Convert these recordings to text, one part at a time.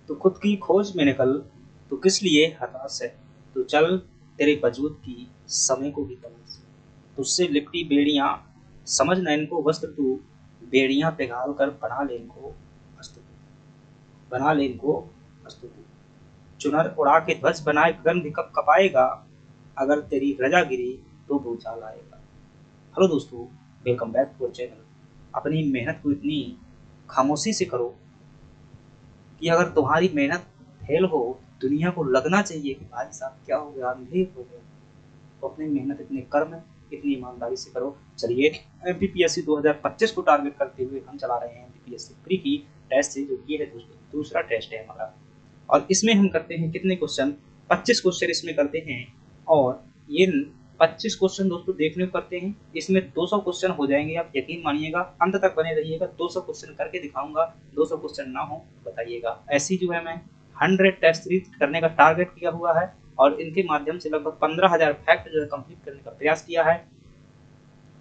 तो खुद की खोज में निकल, तो किस लिए हताश है, तो चल तेरे वजूद की समय को भी तलाश। तुझसे लिपटी बेड़ियां समझ न इनको वस्त्र तू, बेड़ियां पिघाल कर बना ले इनको अस्त तू, बना ले इनको अस्त तू। चुनर उड़ा के ध्वज बनाए गगन भी कब कपाएगा, अगर तेरी रजा गिरी तो भूचाल आएगा। हेलो दोस्तों, welcome back to our channel. अपनी मेहनत को इतनी खामोशी से करो कि अगर तुम्हारी मेहनत फेल हो, दुनिया को लगना चाहिए कि भाई साहब क्या हो गया, अंधेर हो गया। तो अपनी मेहनत इतने कर्म इतनी ईमानदारी से करो। चलिए, एमपीपीएससी 2025 को टारगेट करते हुए हम चला रहे हैं एमपीपीएससी प्री की टेस्ट सीरीज, जो ये है दोस्तों दूसरा टेस्ट है हमारा। और इसमें हम करते हैं कितने क्वेश्चन, 25 क्वेश्चन इसमें करते हैं। और ये 25 क्वेश्चन दोस्तों देखने को करते हैं, इसमें 200 क्वेश्चन हो जाएंगे। आप यकीन मानिएगा, अंत तक बने रहिएगा, 200 क्वेश्चन करके दिखाऊंगा। 200 क्वेश्चन ना हो बताइएगा। ऐसी जो है मैं 100 टेस्ट सीरीज करने का टारगेट किया हुआ है, और इनके माध्यम से लगभग 15,000 फैक्ट जो है कंप्लीट करने का प्रयास किया है।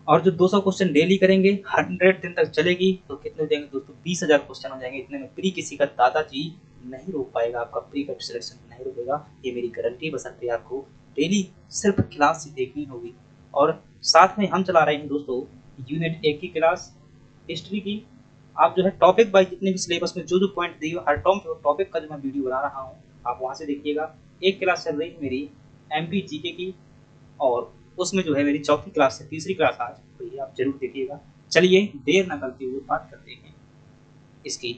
और जो 200 क्वेश्चन डेली करेंगे, 100 दिन तक चलेगी, तो कितने हो जाएंगे दोस्तों, 20,000 क्वेश्चन हो जाएंगे। इतने में प्री किसी का दादाजी नहीं रोक पाएगा, आपका प्री का सिलेक्शन नहीं रुकेगा, ये मेरी गारंटी। बशर्ते आपको डेली सिर्फ क्लास ही देखनी होगी। और साथ में हम चला रहे हैं दोस्तों यूनिट 1 की क्लास, हिस्ट्री की। आप जो है टॉपिक वाइज जितने भी सिलेबस में जो जो पॉइंट दिए, हर टॉपिक का जो मैं वीडियो बना रहा हूँ, आप वहाँ से देखिएगा। एक क्लास चल रही है मेरी एमपी जीके की, और उसमें जो है मेरी चौथी क्लास है, तीसरी क्लास आज, तो ये आप जरूर देखिएगा। चलिए देर न करते हुए बात करते हैं इसकी।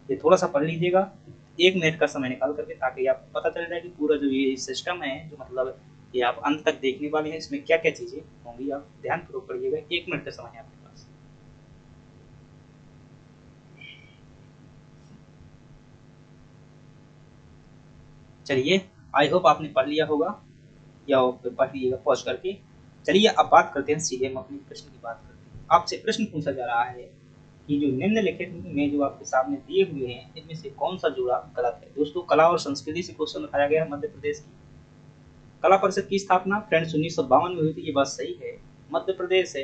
ये थोड़ा सा पढ़ लीजिएगा 1 मिनट का समय निकाल करके, ताकि आपको पता चल जाए कि पूरा जो ये सिस्टम है, जो मतलब ये आप अंत तक देखने वाले हैं, इसमें क्या क्या चीज़ें होंगी। आप ध्यानपूर्वक पढ़िएगा, 1 मिनट का समय है आपके पास। चलिए, आई होप आपने पढ़ लिया होगा, या पढ़ लीजिएगा पॉज करके। चलिए अब बात करते हैं, सीधे हम अपने प्रश्न की बात करते हैं। आपसे प्रश्न पूछा जा रहा है कि जो निम्नलिखित में जो आपके सामने दिए हुए हैं, इनमें से कौन सा जोड़ा गलत है। दोस्तों, कला और संस्कृति से क्वेश्चन उठाया गया है। मध्य प्रदेश की कला परिषद की स्थापना फ्रेंड्स 1952 में हुई थी, ये बात सही है। मध्य प्रदेश है,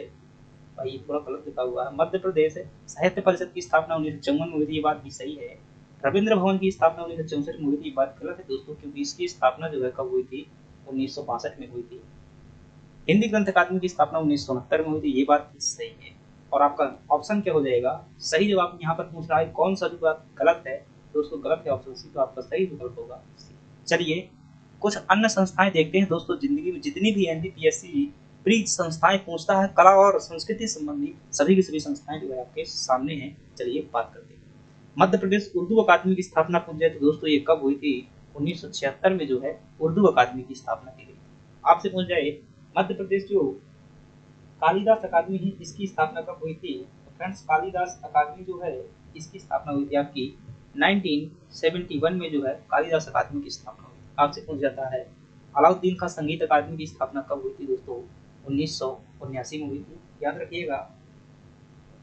भाई थोड़ा गलत लिखा हुआ है, मध्य प्रदेश है। साहित्य परिषद की स्थापना 1954 में हुई थी, ये बात भी सही है। रविंद्र भवन की स्थापना 1964 में हुई थी, ये बात गलत है दोस्तों, क्योंकि इसकी स्थापना जो है कब हुई थी, 1962 में हुई थी। हिंदी ग्रंथ अकादमी की स्थापना 1969 में हुई थी, ये बात भी सही है। और आपका ऑप्शन क्या हो जाएगा, सही जवाब यहाँ पर पूछ रहा है कौन सा जवाब गलत है। दोस्तों गलत है ऑप्शन सी, तो आपका सही विकल्प होगा सी। चलिए कुछ अन्य संस्थाएं देखते हैं दोस्तों। जिंदगी में जितनी भी एनडीपीएससी प्री संस्थाएं पूछता है, कला और संस्कृति संबंधी सभी की सभी संस्थाएं जो है आपके सामने हैं। चलिए बात करते हैं। मध्य प्रदेश उर्दू अकादमी की स्थापना पूछ जाए तो दोस्तों ये कब हुई थी, 1976 में जो है उर्दू अकादमी की स्थापना की गई थी। आपसे पूछ जाए मध्य प्रदेश जो कालिदास अकादमी है, इसकी स्थापना कब हुई थी, तो फ्रेंड्स कालिदास अकादमी जो है इसकी स्थापना हुई थी आपकी 1971 में जो है कालिदास अकादमी की स्थापना हुई थी। आपसे पूछ जाता है अलाउद्दीन खां संगीत अकादमी की स्थापना कब हुई थी, दोस्तों 1979 में हुई थी। याद रखिएगा,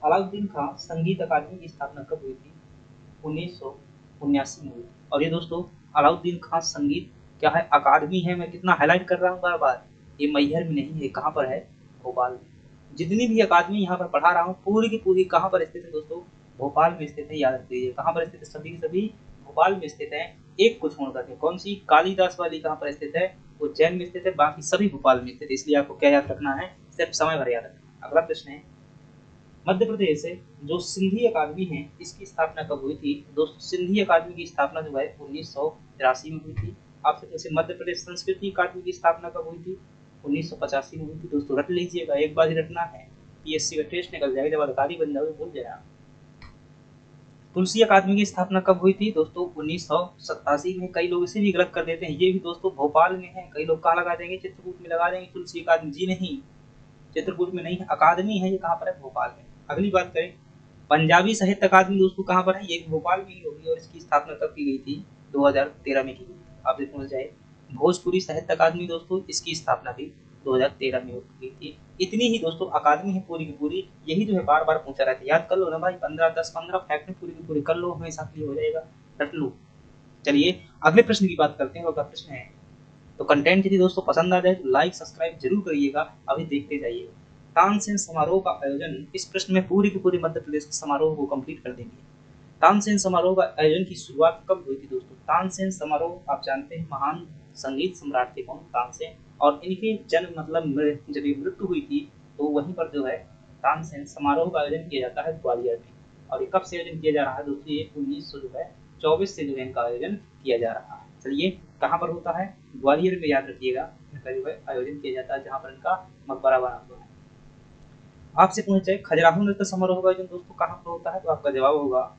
अलाउद्दीन खां संगीत अकादमी की स्थापना कब हुई थी, 1979 में हुई थी। और ये दोस्तों अलाउद्दीन खां संगीत क्या है, अकादमी है, मैं कितना हाईलाइट कर रहा हूँ बार बार, ये मैहर में नहीं है, कहाँ पर है, भोपाल में। जितनी भी अकादमी यहाँ पर पढ़ा रहा हूँ, पूरी की पूरी कहाँ पर स्थित है दोस्तों, भोपाल में स्थित है। याद रख लीजिए कहाँ पर स्थित है, सभी की सभी भोपाल में स्थित है। एक को छोड़ करके, कौन सी, कालिदास वाली कहाँ पर स्थित है, वो उज्जैन में स्थित है, बाकी सभी भोपाल में स्थित है। इसलिए आपको क्या याद रखना है, सिर्फ समय भर याद रखना। अगला प्रश्न है, मध्य प्रदेश से जो सिंधी अकादमी है इसकी स्थापना कब हुई थी, दोस्तों सिंधी अकादमी की स्थापना जो है 1983 में हुई थी। आपसे पूछे मध्य प्रदेश संस्कृति अकादमी की स्थापना कब हुई थी, 1985 में हुई थी। दोस्तों रट लीजिएगा, एक बार ही रटना है, पीएससी का टेस्ट निकल जाएगा, जब अधिकारी बन जाओगे भूल जाए। तुलसी अकादमी की स्थापना कब हुई थी, दोस्तों 1987 में। कई लोग इसे भी गलत कर देते हैं, ये भी दोस्तों भोपाल में है। कई लोग कहाँ लगा देंगे, चित्रकूट में लगा देंगे तुलसी अकादमी, जी नहीं, चित्रकूट में नहीं है, अकादमी है ये, कहाँ पर है, भोपाल में। अगली बात करें, पंजाबी साहित्य अकादमी दोस्तों कहाँ पर है, ये भोपाल में ही होगी। और इसकी स्थापना कब की गई थी, 2013 में की गई थी। आप देखो जाए भोजपुरी साहित्य अकादमी दोस्तों, इसकी स्थापना भी 2013 में की थी। इतनी ही दोस्तों अकादमी है पूरी की पूरी। यही जो है बार बार पूछा रहता है, याद कर लो ना भाई, 15 फैक्ट पूरी की पूरी कर लो, हमेशा के लिए हो जाएगा, रट लो। चलिए अगले प्रश्न की बात करते हैं। अगला प्रश्न है, तो कंटेंट यदि दोस्तों पसंद आ जाए तो लाइक सब्सक्राइब जरूर करिएगा, अभी देखते जाइए। तानसेन समारोह का आयोजन, इस प्रश्न में पूरी की पूरी मध्य प्रदेश के समारोह को कंप्लीट कर देंगे। तानसेन समारोह का आयोजन की शुरुआत कब हुई थी दोस्तों? तानसेन समारोह आप जानते हैं महान संगीत सम्राट थे कौन? तानसेन। और इनके जन्म मतलब जब ये मृत्यु हुई थी तो वहीं पर जो है तानसेन समारोह का आयोजन किया जाता है ग्वालियर में। और ये कब से आयोजन किया जा रहा है दोस्तों? ये 1924 से जो है इनका आयोजन किया जा रहा है। चलिए कहाँ पर होता है? ग्वालियर में, याद रखिएगा इनका जो है आयोजन किया जाता है, जहाँ पर इनका मकबरा बना हुआ है। आपसे पूछना चाहिए खजुराहो नृत्य समारोह का आयोजन दोस्तों कहाँ पर होता है? तो आपका जवाब होगा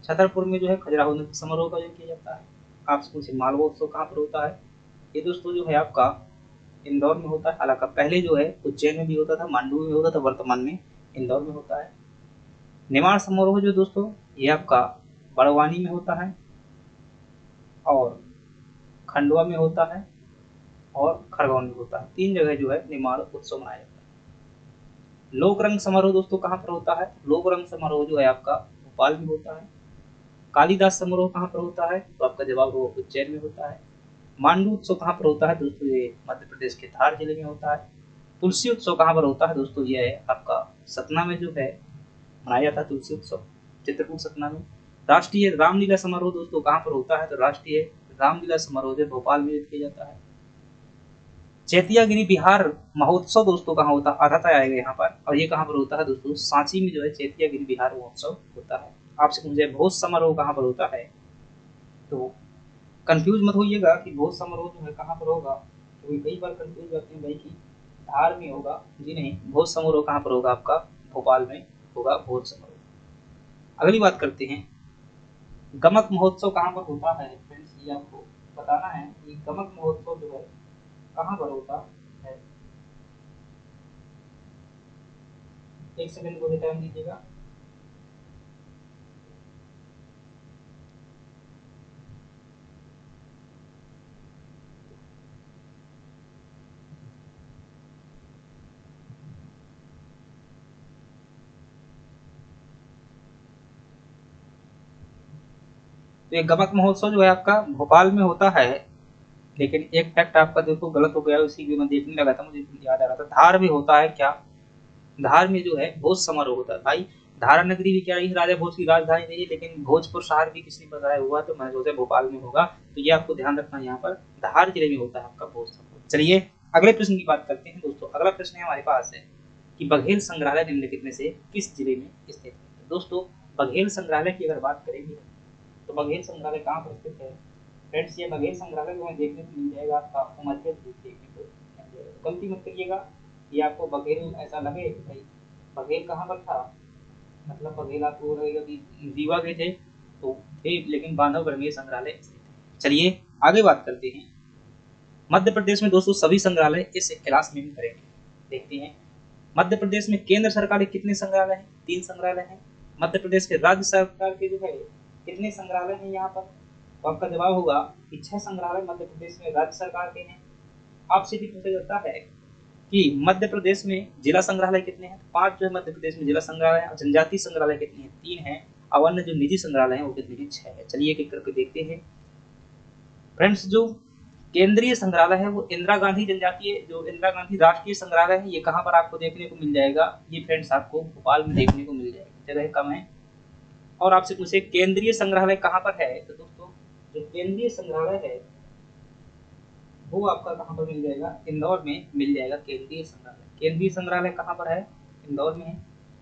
छतरपुर में जो है खजुराहो नृत्य समारोह का आयोजन किया जाता है। आपसे पूछे मालवा उत्सव कहाँ पर होता है? ये दोस्तों जो है आपका इंदौर में होता है। हालांकि पहले जो है उज्जैन में भी होता था, मांडू में होता था, वर्तमान में इंदौर में होता है। निमाड़ समारोह जो दोस्तों ये आपका बड़वानी में होता है और खंडवा में होता है और खरगोन में होता है। 3 जगह जो है निमाड़ उत्सव मनाया जाता है। लोक रंग समारोह दोस्तों कहाँ पर होता है? लोक रंग समारोह जो है आपका भोपाल में होता है। कालिदास समारोह कहाँ पर होता है? तो आपका जवाब वो उज्जैन में होता है। मांडू उत्सव कहाँ पर होता है दोस्तों? ये मध्य प्रदेश के धार जिले में होता है। तुलसी उत्सव कहाँ पर होता है दोस्तों? ये है आपका सतना में जो है मनाया जाता है तुलसी उत्सव, चित्रकूट सतना में। राष्ट्रीय रामलीला समारोह दोस्तों कहाँ पर होता है? तो राष्ट्रीय रामलीला समारोह जो भोपाल में किया जाता है। चैतियागिरी बिहार महोत्सव दोस्तों कहाँ होता है? आधा आएगा यहाँ पर, और ये कहाँ पर होता है दोस्तों? सांची में जो है चैतियागिरी बिहार महोत्सव होता है। आपसे पूछे भोज समारोह कहाँ पर होता है? तो कंफ्यूज मत होइएगा कि भोज समारोह जो है कहाँ पर होगा, तो कई बार कंफ्यूज करते हैं भाई कि धार में होगा। जी नहीं, भोज समारोह कहाँ पर होगा? आपका भोपाल में होगा भोज समारोह। अगली बात करते हैं, गमक महोत्सव कहाँ पर होता है? फ्रेंड्स ये आपको बताना है कि गमक महोत्सव जो है कहाँ पर होता है। एक सेकंड को टाइम दीजिएगा। तो ये गमक महोत्सव जो है आपका भोपाल में होता है, लेकिन एक फैक्ट आपका देखो गलत हो गया, उसी की मैं देखने लगा था, मुझे याद आ रहा था। धार में होता है क्या? धार में जो है भोज समारोह होता है भाई। धारा नगरी भी क्या रही, राजा भोज की राजधानी रही, लेकिन भोजपुर शहर भी किसी ने बताया हुआ, तो मैंने सोचा भोपाल में होगा। तो ये आपको ध्यान रखना, यहाँ पर धार जिले में होता है आपका भोज समारोह। चलिए अगले प्रश्न की बात करते हैं दोस्तों। अगला प्रश्न है हमारे पास है कि बघेल संग्रहालय निम्नलिखित में से किस जिले में स्थित है? तो दोस्तों बघेल संग्रहालय की अगर बात करेंगे तो बघेल संग्रहालय कहाँ पर स्थित है? फ्रेंड्स ये बघेल संग्रहालय जो है देखने को मिल जाएगा आपका मध्य प्रदेश देखने को मिल जाएगा। गलती मत करिएगा ये आपको बघेल ऐसा लगे भाई बघेल कहाँ पर था, मतलब बघेल आपको लगेगा कि रीवा के थे, तो थे, लेकिन बांधवगढ़ में संग्रहालय स्थित है। चलिए आगे बात करते हैं। मध्य प्रदेश में दोस्तों सभी संग्रहालय इस क्लास में भी करेंगे। देखते हैं मध्य प्रदेश में केंद्र सरकार के कितने संग्रहालय हैं? 3 संग्रहालय हैं। मध्य प्रदेश के राज्य सरकार के जो है कितने संग्रहालय हैं यहाँ पर? तो आपका जवाब होगा कि 6 संग्रहालय मध्य प्रदेश में राज्य सरकार के हैं। आपसे भी पूछा जाता है कि मध्य प्रदेश में जिला संग्रहालय कितने हैं? 5 जो है मध्य प्रदेश में जिला संग्रहालय। और जनजातीय संग्रहालय कितने हैं? 3 हैं। और अन्य जो निजी संग्रहालय हैं वो कितने हैं? 6 है। चलिए एक करके देखते हैं। फ्रेंड्स जो केंद्रीय संग्रहालय है वो इंदिरा गांधी जनजातीय जो इंदिरा गांधी राष्ट्रीय संग्रहालय है, ये कहाँ पर आपको देखने को मिल जाएगा? ये फ्रेंड्स आपको भोपाल में देखने को मिल जाएगा, जगह कम है। और आपसे पूछे केंद्रीय संग्रहालय कहाँ पर है? तो दोस्तों जो केंद्रीय संग्रहालय है वो आपका कहाँ पर मिल जाएगा? इंदौर में मिल जाएगा केंद्रीय संग्रहालय। केंद्रीय संग्रहालय कहाँ पर है? इंदौर में है।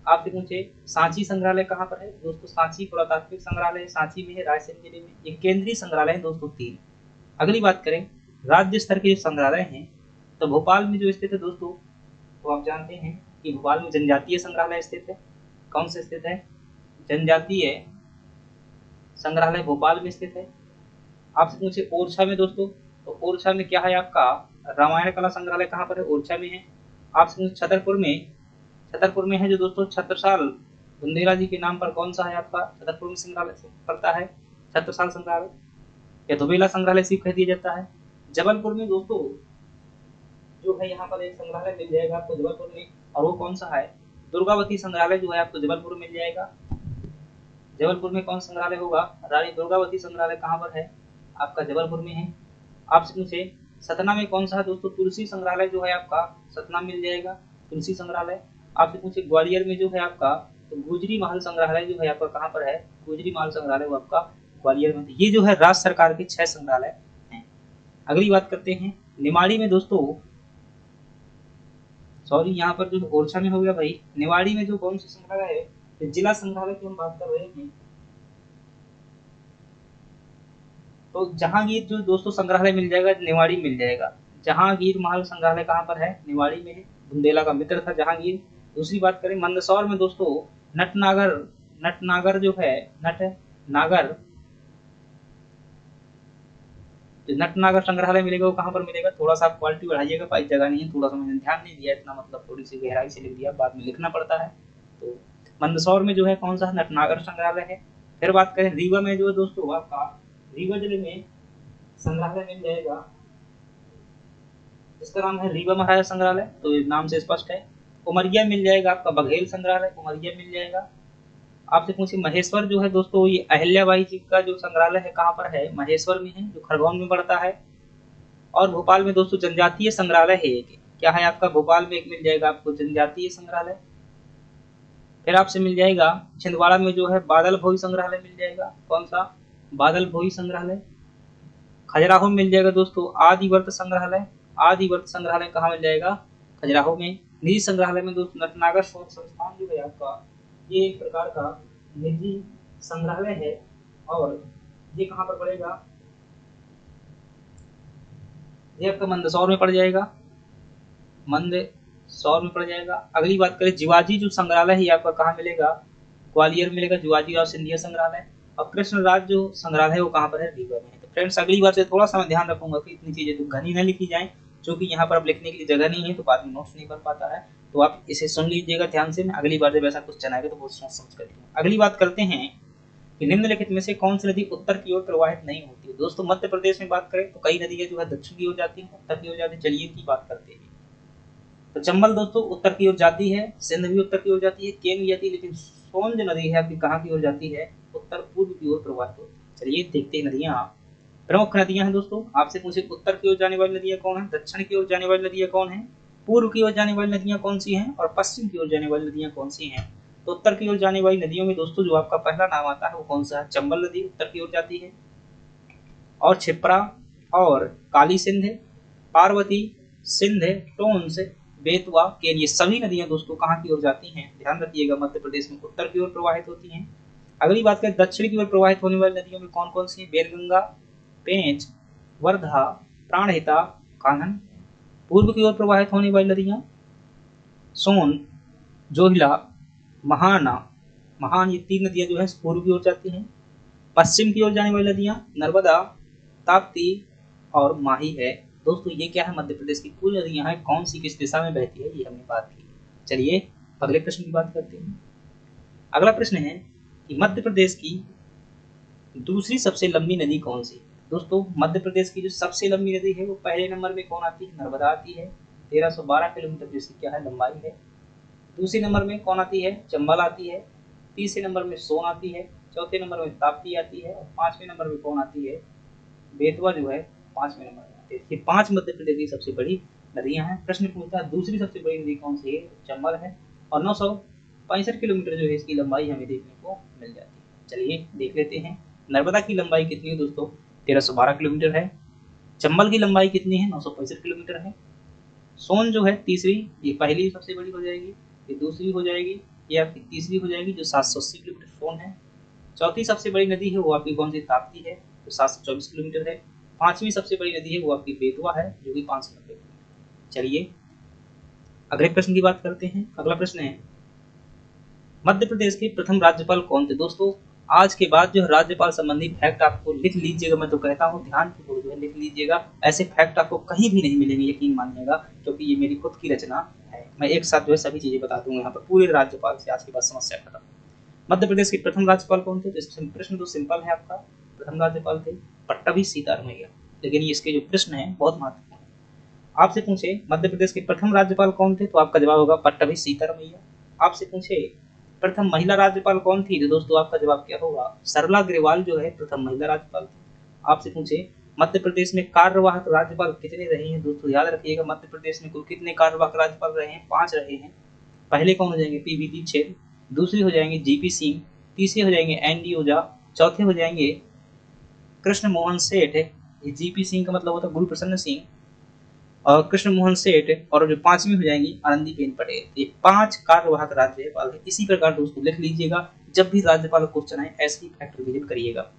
आपसे पूछे सांची संग्रहालय कहाँ पर है? दोस्तों सांची पुरातात्विक संग्रहालय सांची में है, रायसेन जिले में। ये केंद्रीय संग्रहालय है दोस्तों 3। अगली बात करें राज्य स्तर के जो संग्रहालय हैं, तो भोपाल में जो स्थित है दोस्तों, तो आप जानते हैं कि भोपाल में जनजातीय संग्रहालय स्थित है। कौन से स्थित है? जनजातीय संग्रहालय भोपाल में स्थित है। आपसे पूछे ओरछा में दोस्तों, तो ओरछा में क्या है आपका? रामायण कला संग्रहालय कहाँ पर है? ओरछा में है। आपसे पूछे छतरपुर में है जो दोस्तों छत्रसाल बुंदेला जी के नाम पर कौन सा है आपका छतरपुर में संग्रहालय पड़ता है? छत्रसाल संग्रहालय या दुबेला संग्रहालय सिर्फ कह दिया जाता है। जबलपुर में दोस्तों जो है यहाँ पर एक संग्रहालय मिल जाएगा आपको जबलपुर में, और वो कौन सा है? दुर्गावती संग्रहालय जो है आपको जबलपुर में मिल जाएगा। जबलपुर में कौन संग्रहालय होगा? रानी दुर्गावती संग्रहालय कहाँ पर है? आपका जबलपुर में है। आपसे पूछे सतना में कौन सा है दोस्तों? तुलसी संग्रहालय जो है आपका सतना मिल जाएगा, तुलसी संग्रहालय। आपसे पूछे ग्वालियर में जो है आपका तो गुजरी महल संग्रहालय जो है आपका कहाँ पर है, गुजरी महल संग्रहालय वो आपका ग्वालियर में। ये जो है राज्य सरकार के 6 संग्रहालय हैं। अगली बात करते हैं निमाड़ी में दोस्तों, सॉरी यहाँ पर जो ओरछा में हो गया भाई, निवाड़ी में जो कौन सा संग्रहालय है, तो जिला संग्रहालय की हम बात कर रहे हैं। तो जहांगीर जो दोस्तों संग्रहालय मिल जाएगा, निवाड़ी मिल जाएगा। जहांगीर महल संग्रहालय कहाँ पर है, निवाड़ी में है। बुंदेला का मित्र था जहांगीर। दूसरी बात करें मंदसौर में दोस्तों, नटनागर, नटनागर जो है, नटनागर, जो नटनागर संग्रहालय मिलेगा वो कहाँ पर मिलेगा, थोड़ा सा क्वालिटी बढ़ाइएगा भाई, जगह नहीं है, थोड़ा सा मैंने ध्यान नहीं दिया इतना, मतलब थोड़ी सी गहराई से लिख दिया, बाद में लिखना पड़ता है। तो मंदसौर में जो है कौन सा, नटनागर संग्रहालय है। फिर बात करें रीवा में जो है दोस्तों आपका, रीवा जिले में संग्रहालय मिल जाएगा, इसका नाम है रीवा महाराजा संग्रहालय, तो नाम से स्पष्ट है। उमरिया मिल जाएगा आपका बघेल संग्रहालय, उमरिया मिल जाएगा। आपसे पूछिए महेश्वर जो है दोस्तों, ये अहिल्याबाई जी का जो संग्रहालय है कहाँ पर है, महेश्वर में है, जो खरगोन में पड़ता है। और भोपाल में दोस्तों जनजातीय संग्रहालय है एक, क्या है आपका, भोपाल में एक मिल जाएगा आपको जनजातीय संग्रहालय। फिर आपसे मिल जाएगा छिंदवाड़ा में जो है बादल भोई संग्रहालय मिल जाएगा, कौन सा, बादल भोई संग्रहालय। खजुराहो में मिल जाएगा दोस्तों आदिवर्त संग्रहालय, आदिवर्त संग्रहालय कहाँ मिल जाएगा, खजुराहो में। निजी संग्रहालय में दोस्तों नटनागर शोध संस्थान जो है आपका, ये एक प्रकार का निजी संग्रहालय है, और ये कहाँ पर पड़ेगा, ये आपका मंदसौर में पड़ जाएगा, मंदसौर में पड़ जाएगा। अगली बात करें जिवाजी जो संग्रहालय है, ये आपका कहाँ मिलेगा, ग्वालियर में मिलेगा, जिवाजी राव सिंधिया संग्रहालय। और कृष्णराज जो संग्रहालय है वो कहाँ पर है, रीवा में है। तो फ्रेंड्स अगली बार से थोड़ा सा मैं ध्यान रखूंगा कि इतनी चीजें तो घनी न लिखी जाए, क्योंकि यहाँ पर अब लिखने के लिए जगह नहीं है, तो बाद में नोट्स नहीं बन पाता है। तो आप इसे सुन लीजिएगा ध्यान से, मैं अगली बार जब ऐसा क्वेश्चन आएगा तो वो सोच समझ कर लिखूंगा। अगली बात करते हैं कि निम्नलिखित में से कौन सी नदी उत्तर की ओर प्रवाहित नहीं होती है। दोस्तों मध्य प्रदेश में बात करें तो कई नदियां जो है दक्षिण की ओर जाती हैं, उत्तर की ओर जाती है। चलिए की बात करते हैं। तो चंबल दोस्तों उत्तर की ओर जाती है, सिंध भी उत्तर की ओर जाती है, केन भी जाती है, लेकिन सोन जो नदी है आपकी कहाँ की ओर जाती है, उत्तर पूर्व की ओर प्रवाहित होती है। चलिए देखते हैं नदियां, प्रमुख नदियां हैं दोस्तों। आपसे पूछे उत्तर की ओर जाने वाली नदियां कौन है, दक्षिण की ओर जाने वाली नदियां कौन है, पूर्व की ओर जाने वाली नदियां कौन सी हैं, और पश्चिम की ओर जाने वाली नदियां कौन सी हैं। तो उत्तर की ओर जाने वाली नदियों में दोस्तों जो आपका पहला नाम आता है वो कौन सा है, चंबल नदी उत्तर की ओर जाती है, और क्षिप्रा और काली सिंध, पार्वती, सिंध, टोंस, बेतवा, केन, ये सभी नदियां दोस्तों कहाँ की ओर जाती हैं, ध्यान रखिएगा, मध्य प्रदेश में उत्तर की ओर प्रवाहित होती हैं। अगली बात करें दक्षिण की ओर प्रवाहित होने वाली नदियों में कौन कौन सी है, बेरगंगा, पेंच, वर्धा, प्राणहिता, कान्हन। पूर्व की ओर प्रवाहित होने वाली नदियां सोन, जोहिला, महाना, महान, ये 3 नदियां जो है पूर्व की ओर जाती हैं। पश्चिम की ओर जाने वाली नदियां नर्मदा, ताप्ती और माही है। दोस्तों ये क्या है, मध्य प्रदेश की कुल नदियां हैं, कौन सी किस दिशा में बहती है ये हमने बात की। चलिए अगले प्रश्न की बात करते हैं। अगला प्रश्न है कि मध्य प्रदेश की दूसरी सबसे लंबी नदी कौन सी। दोस्तों मध्य प्रदेश की जो सबसे लंबी नदी है वो पहले नंबर में कौन आती है, नर्मदा आती है, 1312 किलोमीटर जिसकी क्या है लंबाई है। दूसरे नंबर में कौन आती है, चंबल आती है। तीसरे नंबर में सोन आती है। चौथे नंबर में ताप्ती आती है, और 5वें नंबर में कौन आती है, बेतवा जो है 5वें नंबर में आती है। ये 5 मध्य प्रदेश की सबसे बड़ी नदियां हैं। प्रश्न पूछता है दूसरी सबसे बड़ी नदी कौन सी है, चंबल है, और 965 किलोमीटर जो है इसकी लंबाई हमें देखने को मिल जाती है। चलिए देख लेते हैं नर्मदा की लंबाई कितनी है दोस्तों, 1312 किलोमीटर है। चंबल की लंबाई कितनी है, 965 किलोमीटर है। सोन जो है तीसरी, ये पहली सबसे बड़ी हो जाएगी, ये दूसरी हो जाएगी, ये आपकी तीसरी हो जाएगी जो 780 किलोमीटर सोन है। चौथी सबसे बड़ी नदी है वो आपकी कौन सी, ताप्ती है, जो 724 किलोमीटर है। 5वीं सबसे बड़ी नदी है वो आपकी बेतवा है, जो कि 590 किलोमीटर। चलिए अगले प्रश्न की बात करते हैं। अगला प्रश्न है मध्य प्रदेश के प्रथम राज्यपाल कौन थे। दोस्तों आज के बाद जो राज्यपाल संबंधी फैक्ट आपको लिख लीजिएगा, मैं तो कहता हूँ ध्यान पूर्वक जो है लिख लीजिएगा, ऐसे फैक्ट आपको कहीं भी नहीं मिलेंगे, यकीन मानिएगा, क्योंकि ये मेरी खुद की रचना है। मैं एक साथ जो है सभी चीजें बता दूंगा यहाँ पर पूरे राज्यपाल से, आज के बाद समस्या खत्म। मध्य प्रदेश के प्रथम राज्यपाल कौन थे, तो प्रश्न तो सिंपल है आपका, प्रथम राज्यपाल थे पट्टाभी सीतारमैया, लेकिन इसके जो प्रश्न है बहुत महत्वपूर्ण है। आपसे पूछे मध्य प्रदेश के प्रथम राज्यपाल कौन थे, तो आपका जवाब होगा पट्टाभी सीतारमैया। आपसे पूछे प्रथम महिला राज्यपाल कौन थी, तो दोस्तों आपका जवाब क्या होगा, सरला अग्रवाल जो है प्रथम महिला राज्यपाल थी। आपसे पूछे मध्य प्रदेश में कार्यवाहक राज्यपाल कितने रहे हैं, दोस्तों याद रखिएगा मध्य प्रदेश में कुल कितने कार्यवाहक राज्यपाल रहे हैं, 5 रहे हैं। पहले कौन हो जाएंगे, पीवी दीक्षित, दूसरे हो जाएंगे जीपी सिंह, तीसरे हो जाएंगे एनडी ओझा, चौथे हो जाएंगे कृष्ण मोहन सेठ। ये जीपी सिंह का मतलब होता है गुरु प्रसन्न सिंह और कृष्ण मोहन सेठ, और जो पांचवी हो जाएंगी आनंदीबेन पटेल। ये 5 कार्यवाहक राज्यपाल है। इसी प्रकार दोस्तों लिख लीजिएगा, जब भी राज्यपाल क्वेश्चन आए ऐसे ही फैक्ट रिवीजन करिएगा।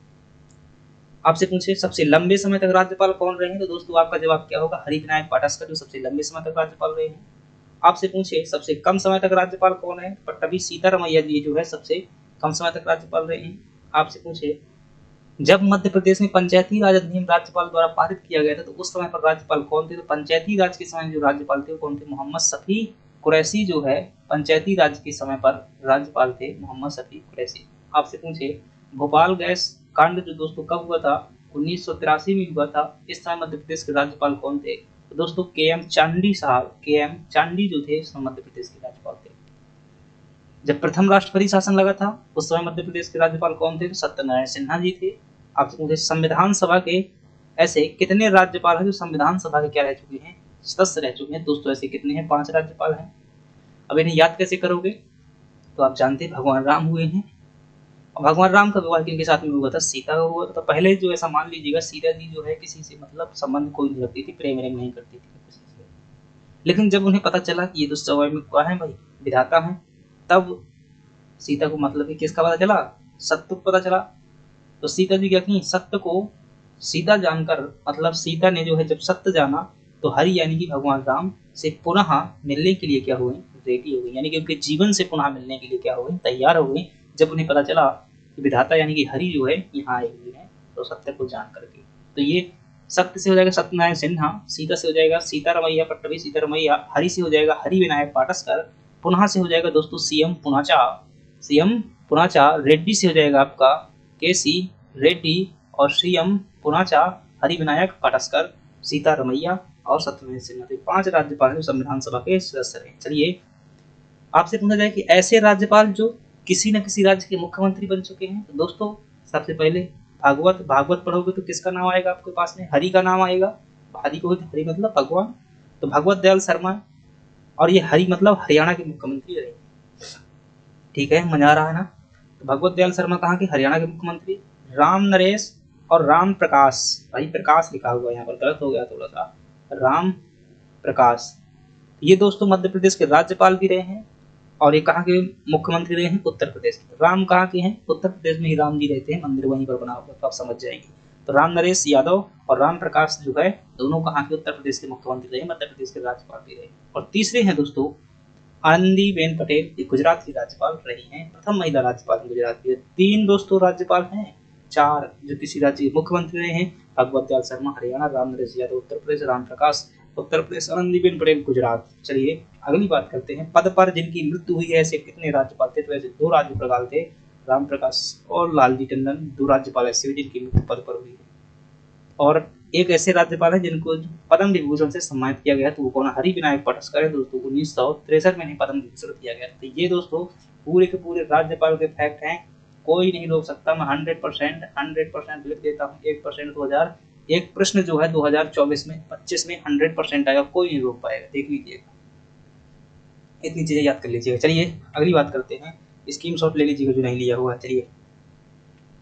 आपसे पूछे सबसे लंबे समय तक राज्यपाल कौन रहे हैं, तो दोस्तों आपका जवाब क्या होगा, हरिविनायक पाटस्कर जो सबसे लंबे समय तक राज्यपाल रहे हैं। आपसे पूछे सबसे कम समय तक राज्यपाल कौन है, पट्टभी सीतारमैया जी जो है सबसे कम समय तक राज्यपाल रहे हैं। आपसे पूछे जब मध्य प्रदेश में पंचायती राज अधिनियम राज्यपाल द्वारा पारित किया गया था तो उस समय पर राज्यपाल कौन थे, तो पंचायती राज के समय जो राज्यपाल थे वो कौन थे, मोहम्मद शफी कुरैशी जो है पंचायती राज के समय पर राज्यपाल थे, मोहम्मद शफी कुरैशी। आपसे पूछे भोपाल गैस कांड जो दोस्तों कब हुआ था, 1983 में हुआ था। इस समय मध्य प्रदेश के राज्यपाल कौन थे, तो दोस्तों के.एम. चांडी साहब, के.एम. चांडी जो थे मध्य प्रदेश के राज्यपाल थे। जब प्रथम राष्ट्रपति शासन लगा था उस समय मध्य प्रदेश के राज्यपाल कौन थे, तो सत्यनारायण सिन्हा जी थे। आपसे पूछे संविधान सभा के ऐसे कितने राज्यपाल हैं जो संविधान सभा के क्या रह चुके हैं, सदस्य रह चुके हैं, दोस्तों ऐसे कितने हैं, 5 राज्यपाल हैं। अब इन्हें याद कैसे करोगे, तो आप जानते हैं भगवान राम हुए हैं, और भगवान राम का विवाह किनके साथ में हुआ था, सीता का हुआ था। तो पहले जो ऐसा मान लीजिएगा सीता जी जो है किसी से मतलब संबंध कोई नहीं रखती थी, प्रेम नहीं करती थी किसी से, लेकिन जब उन्हें पता चला कि ये तो स्वाभाविक क्या है भाई, विधाता है, तब सीता को मतलब कि किसका पता चला, सत्य को पता चला। तो सीता जी क्या की, सत्य को सीता जानकर, मतलब सीता ने जो है जब सत्य जाना तो हरि यानी कि भगवान राम से पुनः मिलने के लिए क्या हुए, रेडी हो गई, यानी कि उनके जीवन से पुनः मिलने के लिए क्या हो गई, तैयार हो गई। जब उन्हें पता चला कि विधाता यानी कि हरि जो है यहाँ आए हुए हैं, तो सत्य को जान करके, तो ये सत्य से हो जाएगा सत्यनारायण सिन्हा, सीता से हो जाएगा सीतारमैया पट्टभी सीतारमैया, हरि से हो जाएगा हरिविनायक पाटस्कर, पुनः से हो जाएगा दोस्तों सीएम पुनाचा, रेड्डी से हो जाएगा आपका केसी रेड्डी, और सीएम पुनाचा हरिविनायक पाटस्कर, सीतारमैया और सत्यनारायण सिन्हा। 5 राज्यपाल जो संविधान सभा के सदस्य रहे। चलिए आपसे पूछा जाए कि ऐसे राज्यपाल जो किसी न किसी राज्य के मुख्यमंत्री बन चुके हैं, तो दोस्तों सबसे पहले भागवत पढ़ोगे तो किसका नाम आएगा आपके पास में, हरि का नाम आएगा। हरि को हरि मतलब भगवान, तो भगवत दयाल शर्मा, और ये हरि मतलब हरियाणा के मुख्यमंत्री रहे। ठीक है, मजा आ रहा है ना। तो भगवत दयाल शर्मा कहाँ के, हरियाणा के मुख्यमंत्री। राम नरेश और राम प्रकाश, भाई प्रकाश लिखा हुआ यहाँ पर गलत हो गया थोड़ा सा, राम प्रकाश, ये दोस्तों मध्य प्रदेश के राज्यपाल भी रहे हैं, और ये कहाँ के मुख्यमंत्री रहे हैं, उत्तर प्रदेश के। राम कहाँ के हैं, उत्तर प्रदेश में ही राम जी रहते हैं, मंदिर वहीं पर बना हुआ, तो आप समझ जाएंगे। तो राम नरेश यादव और राम प्रकाश जो है दोनों कहाँ के, उत्तर प्रदेश के मुख्यमंत्री रहे, मध्य प्रदेश के राज्यपाल भी रहे। और तीसरे हैं दोस्तों आनंदीबेन पटेल, ये गुजरात की राज्यपाल रही हैं, प्रथम महिला राज्यपाल गुजरात की। 3 दोस्तों राज्यपाल हैं, 4 जो किसी राज्य के मुख्यमंत्री रहे हैं, भगवत दयाल शर्मा हरियाणा, राम नरेश यादव उत्तर प्रदेश, राम प्रकाश उत्तर प्रदेश, आनंदीबेन पटेल गुजरात। चलिए अगली बात करते हैं, पद पर जिनकी मृत्यु हुई है ऐसे कितने राज्यपाल थे, तो ऐसे 2 राज्यपाल थे, राम प्रकाश और लालजी टंडन, 2 राज्यपाल ऐसे जिनकी मृत्यु पद पर हुई है। और एक ऐसे राज्यपाल है जिनको पद्म विभूषण से सम्मानित किया गया, तो वो कौन, हरिविनायक पाटस्कर है दोस्तों, 1963 में पद्म विभूषण दिया गया। तो ये दोस्तों पूरे के पूरे राज्यपाल के फैक्ट हैं, कोई नहीं रोक सकता। मैं 100% लिख देता हूँ, 1% 2000, एक प्रश्न जो है 2024 में 25 में 100% आएगा, कोई नहीं रोक पाएगा, देख लीजिएगा, इतनी चीजें याद कर लीजिएगा। चलिए अगली बात करते हैं, स्क्रीन शॉट ले लीजिएगा जो नहीं लिया हुआ है। चलिए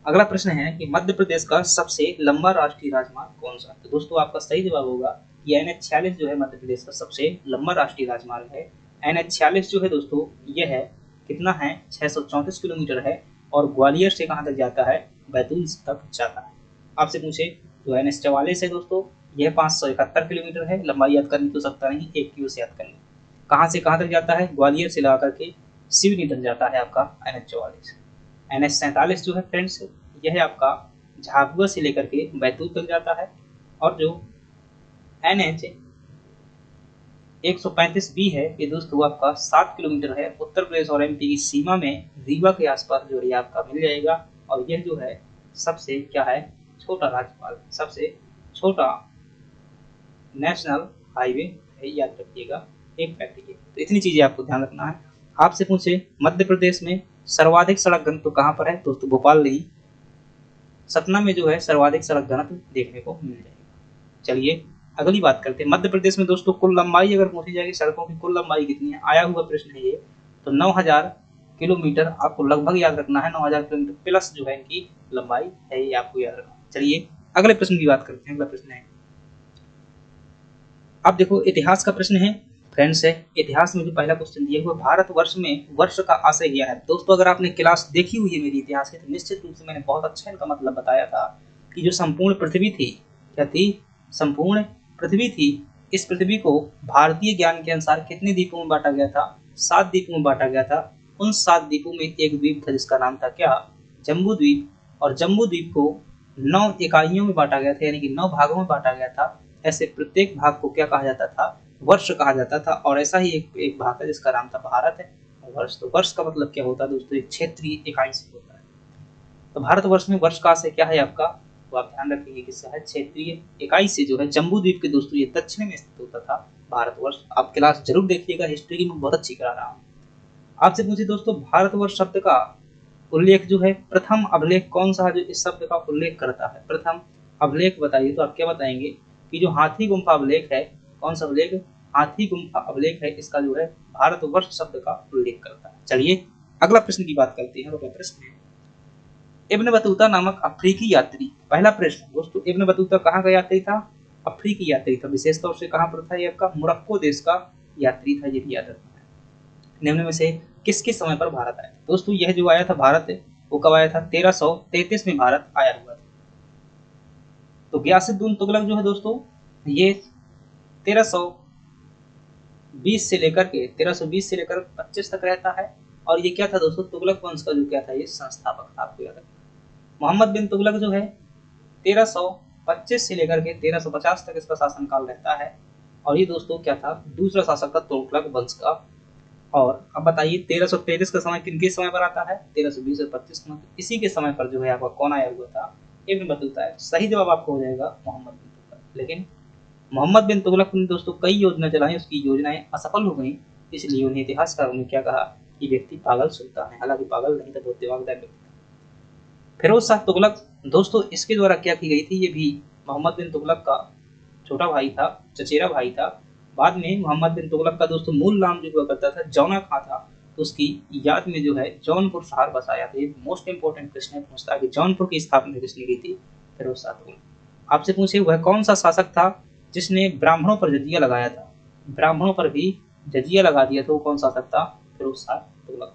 अगला प्रश्न है कि मध्य प्रदेश का सबसे लंबा राष्ट्रीय राजमार्ग कौन सा, तो दोस्तों आपका सही जवाब होगा कि NH-46 जो है मध्य प्रदेश का सबसे लंबा राष्ट्रीय राजमार्ग है। NH-46 जो है दोस्तों ये है कितना है, 634 किलोमीटर है, और ग्वालियर से कहाँ तक जाता है, बैतूल तक जाता है। आपसे पूछे जो NH-44 है दोस्तों यह 571 किलोमीटर है, लंबाई याद करनी तो सकता नहीं, 1 की ओर से याद करनी। कहाँ से कहाँ तक जाता है, ग्वालियर से लगा करके सिवनी तक जाता है आपका NH-44। NH-47 जो है फ्रेंड्स यह है आपका झाबुआ से लेकर के बैतूल तक जाता है, और जो NH-135B है ये दोस्तों आपका 7 किलोमीटर है, उत्तर प्रदेश और MP की सीमा में रीवा के आसपास जो है आपका मिल जाएगा। और यह जो है सबसे क्या है, छोटा राज्यपाल, सबसे छोटा नेशनल हाईवे है, याद रखिएगा, एक फैक्ट ये। तो इतनी चीजें आपको ध्यान रखना है। आपसे पूछे मध्य प्रदेश में सर्वाधिक सड़क घनत्व कहाँ पर है, दोस्तों भोपाल नहीं, सतना में जो है सर्वाधिक सड़क घनत्व देखने को मिल जाएगा। चलिए अगली बात करते हैं, मध्य प्रदेश में दोस्तों कुल लंबाई अगर पूछी जाएगी सड़कों की कुल लंबाई कितनी है, आया हुआ प्रश्न है ये, तो 9000 किलोमीटर आपको लगभग याद रखना है। 9000 किलोमीटर प्लस जो है इनकी लंबाई है, ये आपको याद रखना है। चलिए अगले प्रश्न की बात करते हैं। अगला प्रश्न है, अब देखो इतिहास का प्रश्न है फ्रेंड्स। है इतिहास में जो पहला क्वेश्चन दिया हुआ, भारतवर्ष में वर्ष का आशय क्या है। दोस्तों अगर आपने क्लास देखी हुई है मेरी इतिहास की, तो निश्चित रूप से मैंने बहुत अच्छा इनका मतलब बताया था कि जो संपूर्ण पृथ्वी थी, क्या थी, संपूर्ण पृथ्वी थी, इस पृथ्वी को भारतीय ज्ञान के अनुसार कितने द्वीपों में बांटा गया था, 7 द्वीपों में बांटा गया था। उन 7 द्वीपों में एक द्वीप था जिसका नाम था क्या, जम्बू द्वीप। और जम्बू द्वीप को 9 इकाइयों में बांटा गया था, यानी कि 9 भागों में बांटा गया था। ऐसे प्रत्येक भाग को क्या कहा जाता था, वर्ष कहा जाता था। और ऐसा ही एक भाग है जिसका नाम था भारत है। वर्ष, तो वर्ष का मतलब क्या होता है दोस्तों, एक क्षेत्रीय इकाई से होता है। तो भारतवर्ष में वर्ष का आशय क्या है आपका, तो आप ध्यान रखेंगे किससे है, क्षेत्रीय इकाई से जो है। जम्बू द्वीप के दोस्तों ये दक्षिण में स्थित होता था भारतवर्ष। आप क्लास जरूर देखिएगा, हिस्ट्री की मैं बहुत अच्छी करा रहा हूँ। आपसे पूछे दोस्तों, भारतवर्ष शब्द का उल्लेख जो है, प्रथम अभिलेख कौन सा है जो इस शब्द का उल्लेख करता है, प्रथम अभिलेख बताइए। तो आप क्या बताएंगे कि जो हाथी गुम्फा अभिलेख है, कौन सा अभिलेख, हाथी गुम्फा अभिलेख है, इसका जो है भारतवर्ष शब्द का उल्लेख करता है। चलिए अगला प्रश्न की बात करते हैं। अगला प्रश्न है, इब्न बतूता नामक अफ्रीकी यात्री, पहला प्रश्न दोस्तों, इब्न बतूता कहाँ का यात्री था, अफ्रीकी यात्री था। विशेष तौर से कहाँ पर था, ये आपका मोरक्को देश का यात्री था, ये भी याद रखना है। निम्न में से किसके समय पर भारत आया था। दोस्तों यह जो आया था भारत, वो कब आया था, 1333 में भारत आया हुआ था। तो गियासुद्दीन तुगलक जो है दोस्तों, ये 1320 से लेकर 25 तक रहता है। और ये क्या था दोस्तों, तुगलक वंश का जो क्या था, ये संस्थापक था, आपको याद रखना। मोहम्मद बिन तुगलक जो है 1325 से लेकर के 1350 तक इसका शासनकाल रहता है। और ये दोस्तों क्या था, दूसरा शासक था तुगलक वंश का। और अब बताइए 1333 का समय किनके समय पर आता है, 1320 और 25 में, इसी के समय पर जो है आपका कौन आया हुआ था, इब्न बतूता है। सही जवाब आपको हो जाएगा मोहम्मद बिन तुगलक। लेकिन मोहम्मद बिन तुगलक ने दोस्तों कई योजना चलाई, उसकी योजनाएं असफल हो गई, इसलिए उन्हें इतिहासकारों ने क्या कहा, कि व्यक्ति पागल सुल्तान है। हालांकि पागल नहीं था, बहुत दिमागदार व्यक्ति था। फिरोज शाह तुगलक दोस्तों, इसके द्वारा क्या की गई थी, ये भी मोहम्मद बिन तुगलक का छोटा भाई था, चचेरा भाई था। बाद में मोहम्मद बिन तुगलक का दोस्तों मूल नाम जो हुआ करता था जौना खां था, तो उसकी याद में जो है जौनपुर शहर बसाया था। ये मोस्ट इंपोर्टेंट प्रश्न है, पूछता है कि जौनपुर की स्थापना किसने की थी, फिरोज शाह तुगलक। आपसे पूछे वह कौन सा शासक था जिसने ब्राह्मणों पर जजिया लगाया था, ब्राह्मणों पर भी जजिया लगा दिया था, वो कौन शासक था, फिरोज शाह तुगलक।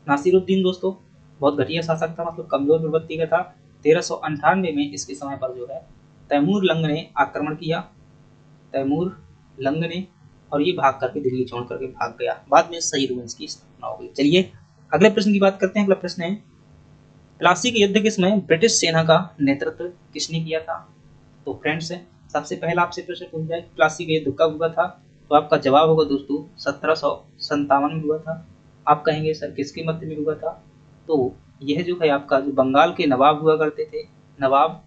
नासिरुद्दीन दोस्तों बहुत घटिया शासक था, मतलब कमजोर प्रवृत्ति का था। 1398 में इसके समय पर जो है तैमूर लंग ने आक्रमण किया, तैमूर लंग ने, और ये भाग करके दिल्ली छोड़ करके भाग गया। बाद में शहीद वंश की स्थापना हो गई। चलिए अगले प्रश्न की बात करते हैं। अगला प्रश्न है, प्लासी के युद्ध के समय ब्रिटिश सेना का नेतृत्व किसने किया था। तो फ्रेंड्स सबसे पहला आपसे प्रश्न पूछ जाए, प्लासी का युद्ध कब हुआ था, तो आपका जवाब होगा दोस्तों 1757 में हुआ था। आप कहेंगे सर किसके मध्य में हुआ था, तो यह जो है आपका जो बंगाल के नवाब हुआ करते थे, नवाब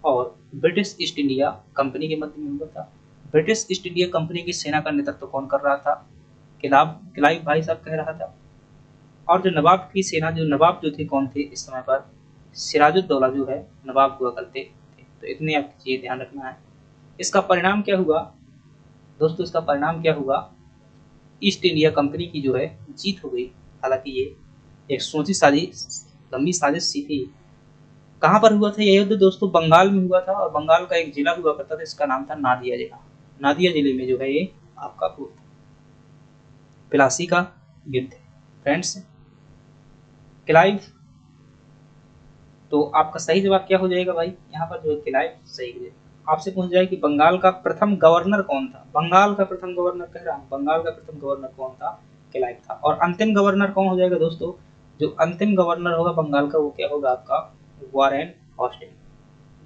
और ब्रिटिश ईस्ट इंडिया कंपनी के मध्य में हुआ था। ब्रिटिश ईस्ट इंडिया कंपनी की सेना का नेतृत्व कौन कर रहा था, क्लाइव भाई साहब कह रहा था। और जो नवाब की सेना, जो नवाब जो थे कौन थे इस समय पर, सिराजुद्दौला जो है नवाब हुआ करते थे। तो इतने आपको चीजें ध्यान रखना है। इसका परिणाम क्या हुआ दोस्तों, इसका परिणाम क्या हुआ, ईस्ट इंडिया कंपनी की जो है जीत हो गई। हालांकि ये एक सोची साजी लंबी साजिश सी थी। कहाँ पर हुआ था यह युद्ध दोस्तों, बंगाल में हुआ था। और बंगाल का एक जिला हुआ करता था, इसका नाम था नादिया जिला। नादिया जिले में जो है ये आपका प्लासी का युद्ध है फ्रेंड्स। क्लाइव, तो आपका सही जवाब क्या हो जाएगा भाई, यहाँ पर जो है क्लाइव सही है। आपसे पूछ जाए कि बंगाल का प्रथम गवर्नर कौन था, बंगाल का प्रथम गवर्नर कह रहा हूँ, बंगाल का प्रथम गवर्नर कौन था, क्लाइव था। और अंतिम गवर्नर कौन हो जाएगा दोस्तों, जो अंतिम गवर्नर होगा बंगाल का वो क्या होगा आपका, वारेन हेस्टिंग।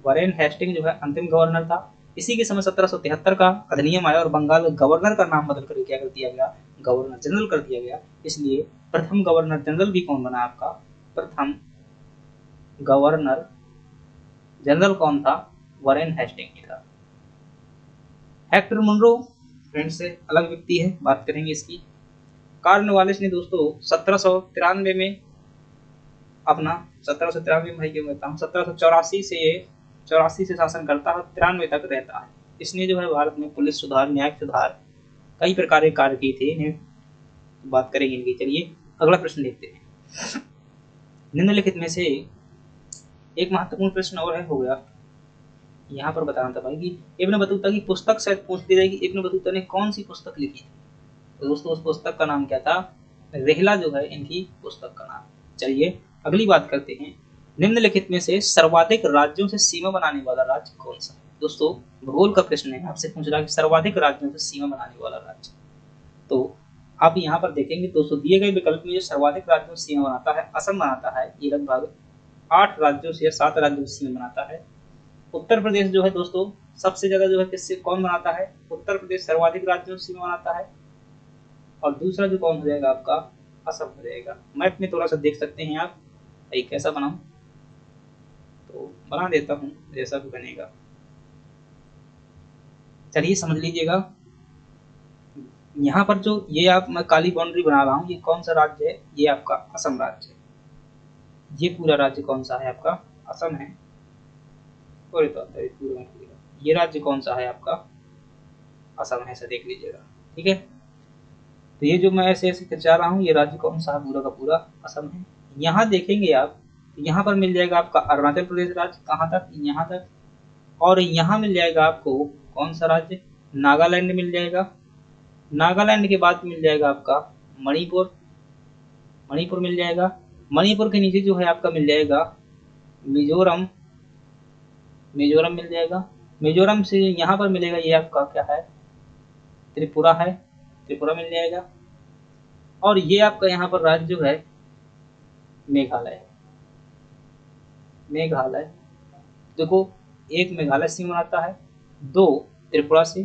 वारेन हेस्टिंग जो है अंतिम गवर्नर था। इसी के समय 1773 का अधिनियम आया और बंगाल गवर्नर का नाम बदल कर क्या कर दिया गया, गवर्नर जनरल कर दिया गया। इसलिए प्रथम गवर्नर जनरल भी कौन बना आपका, प्रथम गवर्नर जनरल कौन था, वारेन हेस्टिंग ही था। हेक्टर मुनरो फ्रेंड से अलग व्यक्ति है, बात करेंगे इसकी। कॉर्नवालिस ने दोस्तों 1793 में अपना 1793 भाई क्यों कहता हूँ, 1784 से शासन करता है, 93 तक रहता है। इसने जो है भारत में पुलिस सुधार, न्यायिक सुधार, कई प्रकार के कार्य किए थे, इन्हें बात करेंगे इनकी। चलिए अगला प्रश्न देखते हैं। निम्नलिखित में से एक महत्वपूर्ण प्रश्न और है, हो गया यहाँ पर बताना था भाई कि इब्न बतूता की पुस्तक शायद पूछ दी जाएगी, इब्न बतूता ने कौन सी पुस्तक लिखी थी। तो दोस्तों उस पुस्तक का नाम क्या था, रिहला जो है इनकी पुस्तक का नाम। चलिए अगली बात करते हैं। निम्नलिखित में से सर्वाधिक राज्यों से सीमा बनाने वाला राज्य कौन सा है। दोस्तों भूगोल का प्रश्न है, आपसे पूछ रहा है कि सर्वाधिक राज्यों से सीमा बनाने वाला राज्य। तो आप यहाँ पर देखेंगे दोस्तों, दिए गए विकल्प में जो सर्वाधिक राज्यों से सीमा बनाता है असम बनाता है, ये लगभग 8 राज्यों से या 7 राज्यों से सीमा बनाता है। उत्तर प्रदेश जो है दोस्तों सबसे ज्यादा जो है किससे कौन बनाता है, उत्तर प्रदेश सर्वाधिक राज्यों से सीमा बनाता है। और दूसरा जो कौन हो जाएगा आपका, असम हो जाएगा। मैप में थोड़ा सा देख सकते हैं आप, भाई कैसा बनाऊं, तो बना देता हूं जैसा भी बनेगा। चलिए समझ लीजिएगा, यहाँ पर जो ये आप मैं काली बाउंड्री बना रहा हूँ, ये कौन सा राज्य है, ये आपका असम राज्य है। ये पूरा राज्य कौन सा है आपका, असम है। और ये राज्य कौन सा है आपका, असम है, ऐसा देख लीजिएगा। ठीक है, तो ये जो मैं ऐसे ऐसे खिंचा रहा हूँ, ये राज्य कौन सा है, पूरा का पूरा असम है। यहाँ देखेंगे आप, यहाँ पर मिल जाएगा आपका अरुणाचल प्रदेश राज्य, कहाँ तक, यहाँ तक। और यहाँ मिल जाएगा आपको कौन सा राज्य, नागालैंड मिल जाएगा। नागालैंड के बाद मिल जाएगा आपका मणिपुर, मणिपुर मिल जाएगा। मणिपुर के नीचे जो है आपका मिल जाएगा मिजोरम, मिजोरम मिल जाएगा। मिजोरम से यहाँ पर मिलेगा ये आपका क्या है, त्रिपुरा है, त्रिपुरा मिल जाएगा। और ये आपका यहाँ पर राज्य जो है मेघालय, मेघालय। देखो एक मेघालय सीमा बनाता है, 2 त्रिपुरा से,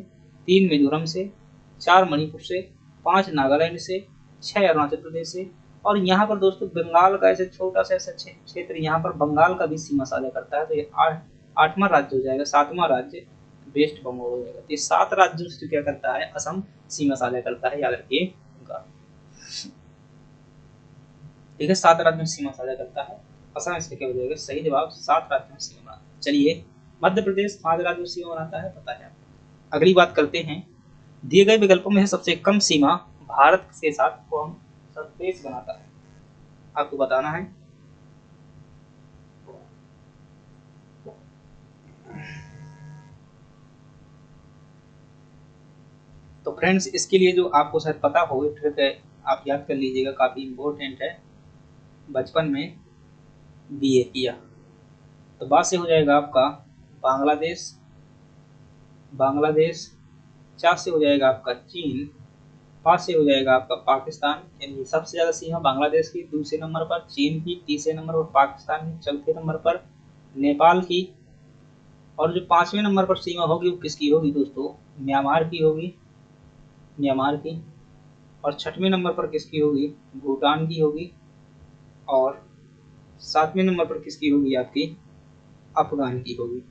3 मिजोरम से, 4 मणिपुर से, 5 नागालैंड से, 6 अरुणाचल प्रदेश से। और यहाँ पर दोस्तों बंगाल का ऐसे छोटा सा ऐसा क्षेत्र, यहाँ पर बंगाल का भी सीमा साझा करता है। तो ये 8वां राज्य हो जाएगा, 7वां राज्य वेस्ट बंगाल हो जाएगा। ये 7 राज्यों से क्या करता है, असम सीमा साझा करता है, याद रखिएगा। ठीक है, 7 राज्यों में सीमा साझा करता है असम, इसलिए क्या हो जाएगा सही जवाब, 7 राज्यों में सीमा बनाता है। चलिए मध्य प्रदेश 5 राज्यों में सीमा बनाता है, पता है आपको। अगली बात करते हैं, दिए गए विकल्पों में सबसे कम सीमा भारत के साथ कौन सा देश बनाता है, आपको बताना है। तो फ्रेंड्स इसके लिए जो आपको शायद पता हो, ट्रिक है, आप याद कर लीजिएगा, काफी इंपॉर्टेंट है, बचपन में बीए किया। तो बात से हो जाएगा आपका बांग्लादेश, बांग्लादेश। 4 से हो जाएगा आपका चीन, 5 से हो जाएगा आपका पाकिस्तान, यानी सबसे ज्यादा सीमा बांग्लादेश की, दूसरे नंबर पर चीन की, तीसरे नंबर पर पाकिस्तान की, चौथे नंबर पर नेपाल की। और जो 5वें नंबर पर सीमा होगी वो किसकी होगी दोस्तों, म्यांमार की होगी, म्यांमार की। और 6वें नंबर पर किसकी होगी, भूटान की होगी। और 7वें नंबर पर किसकी होगी, आपकी अफगान की होगी।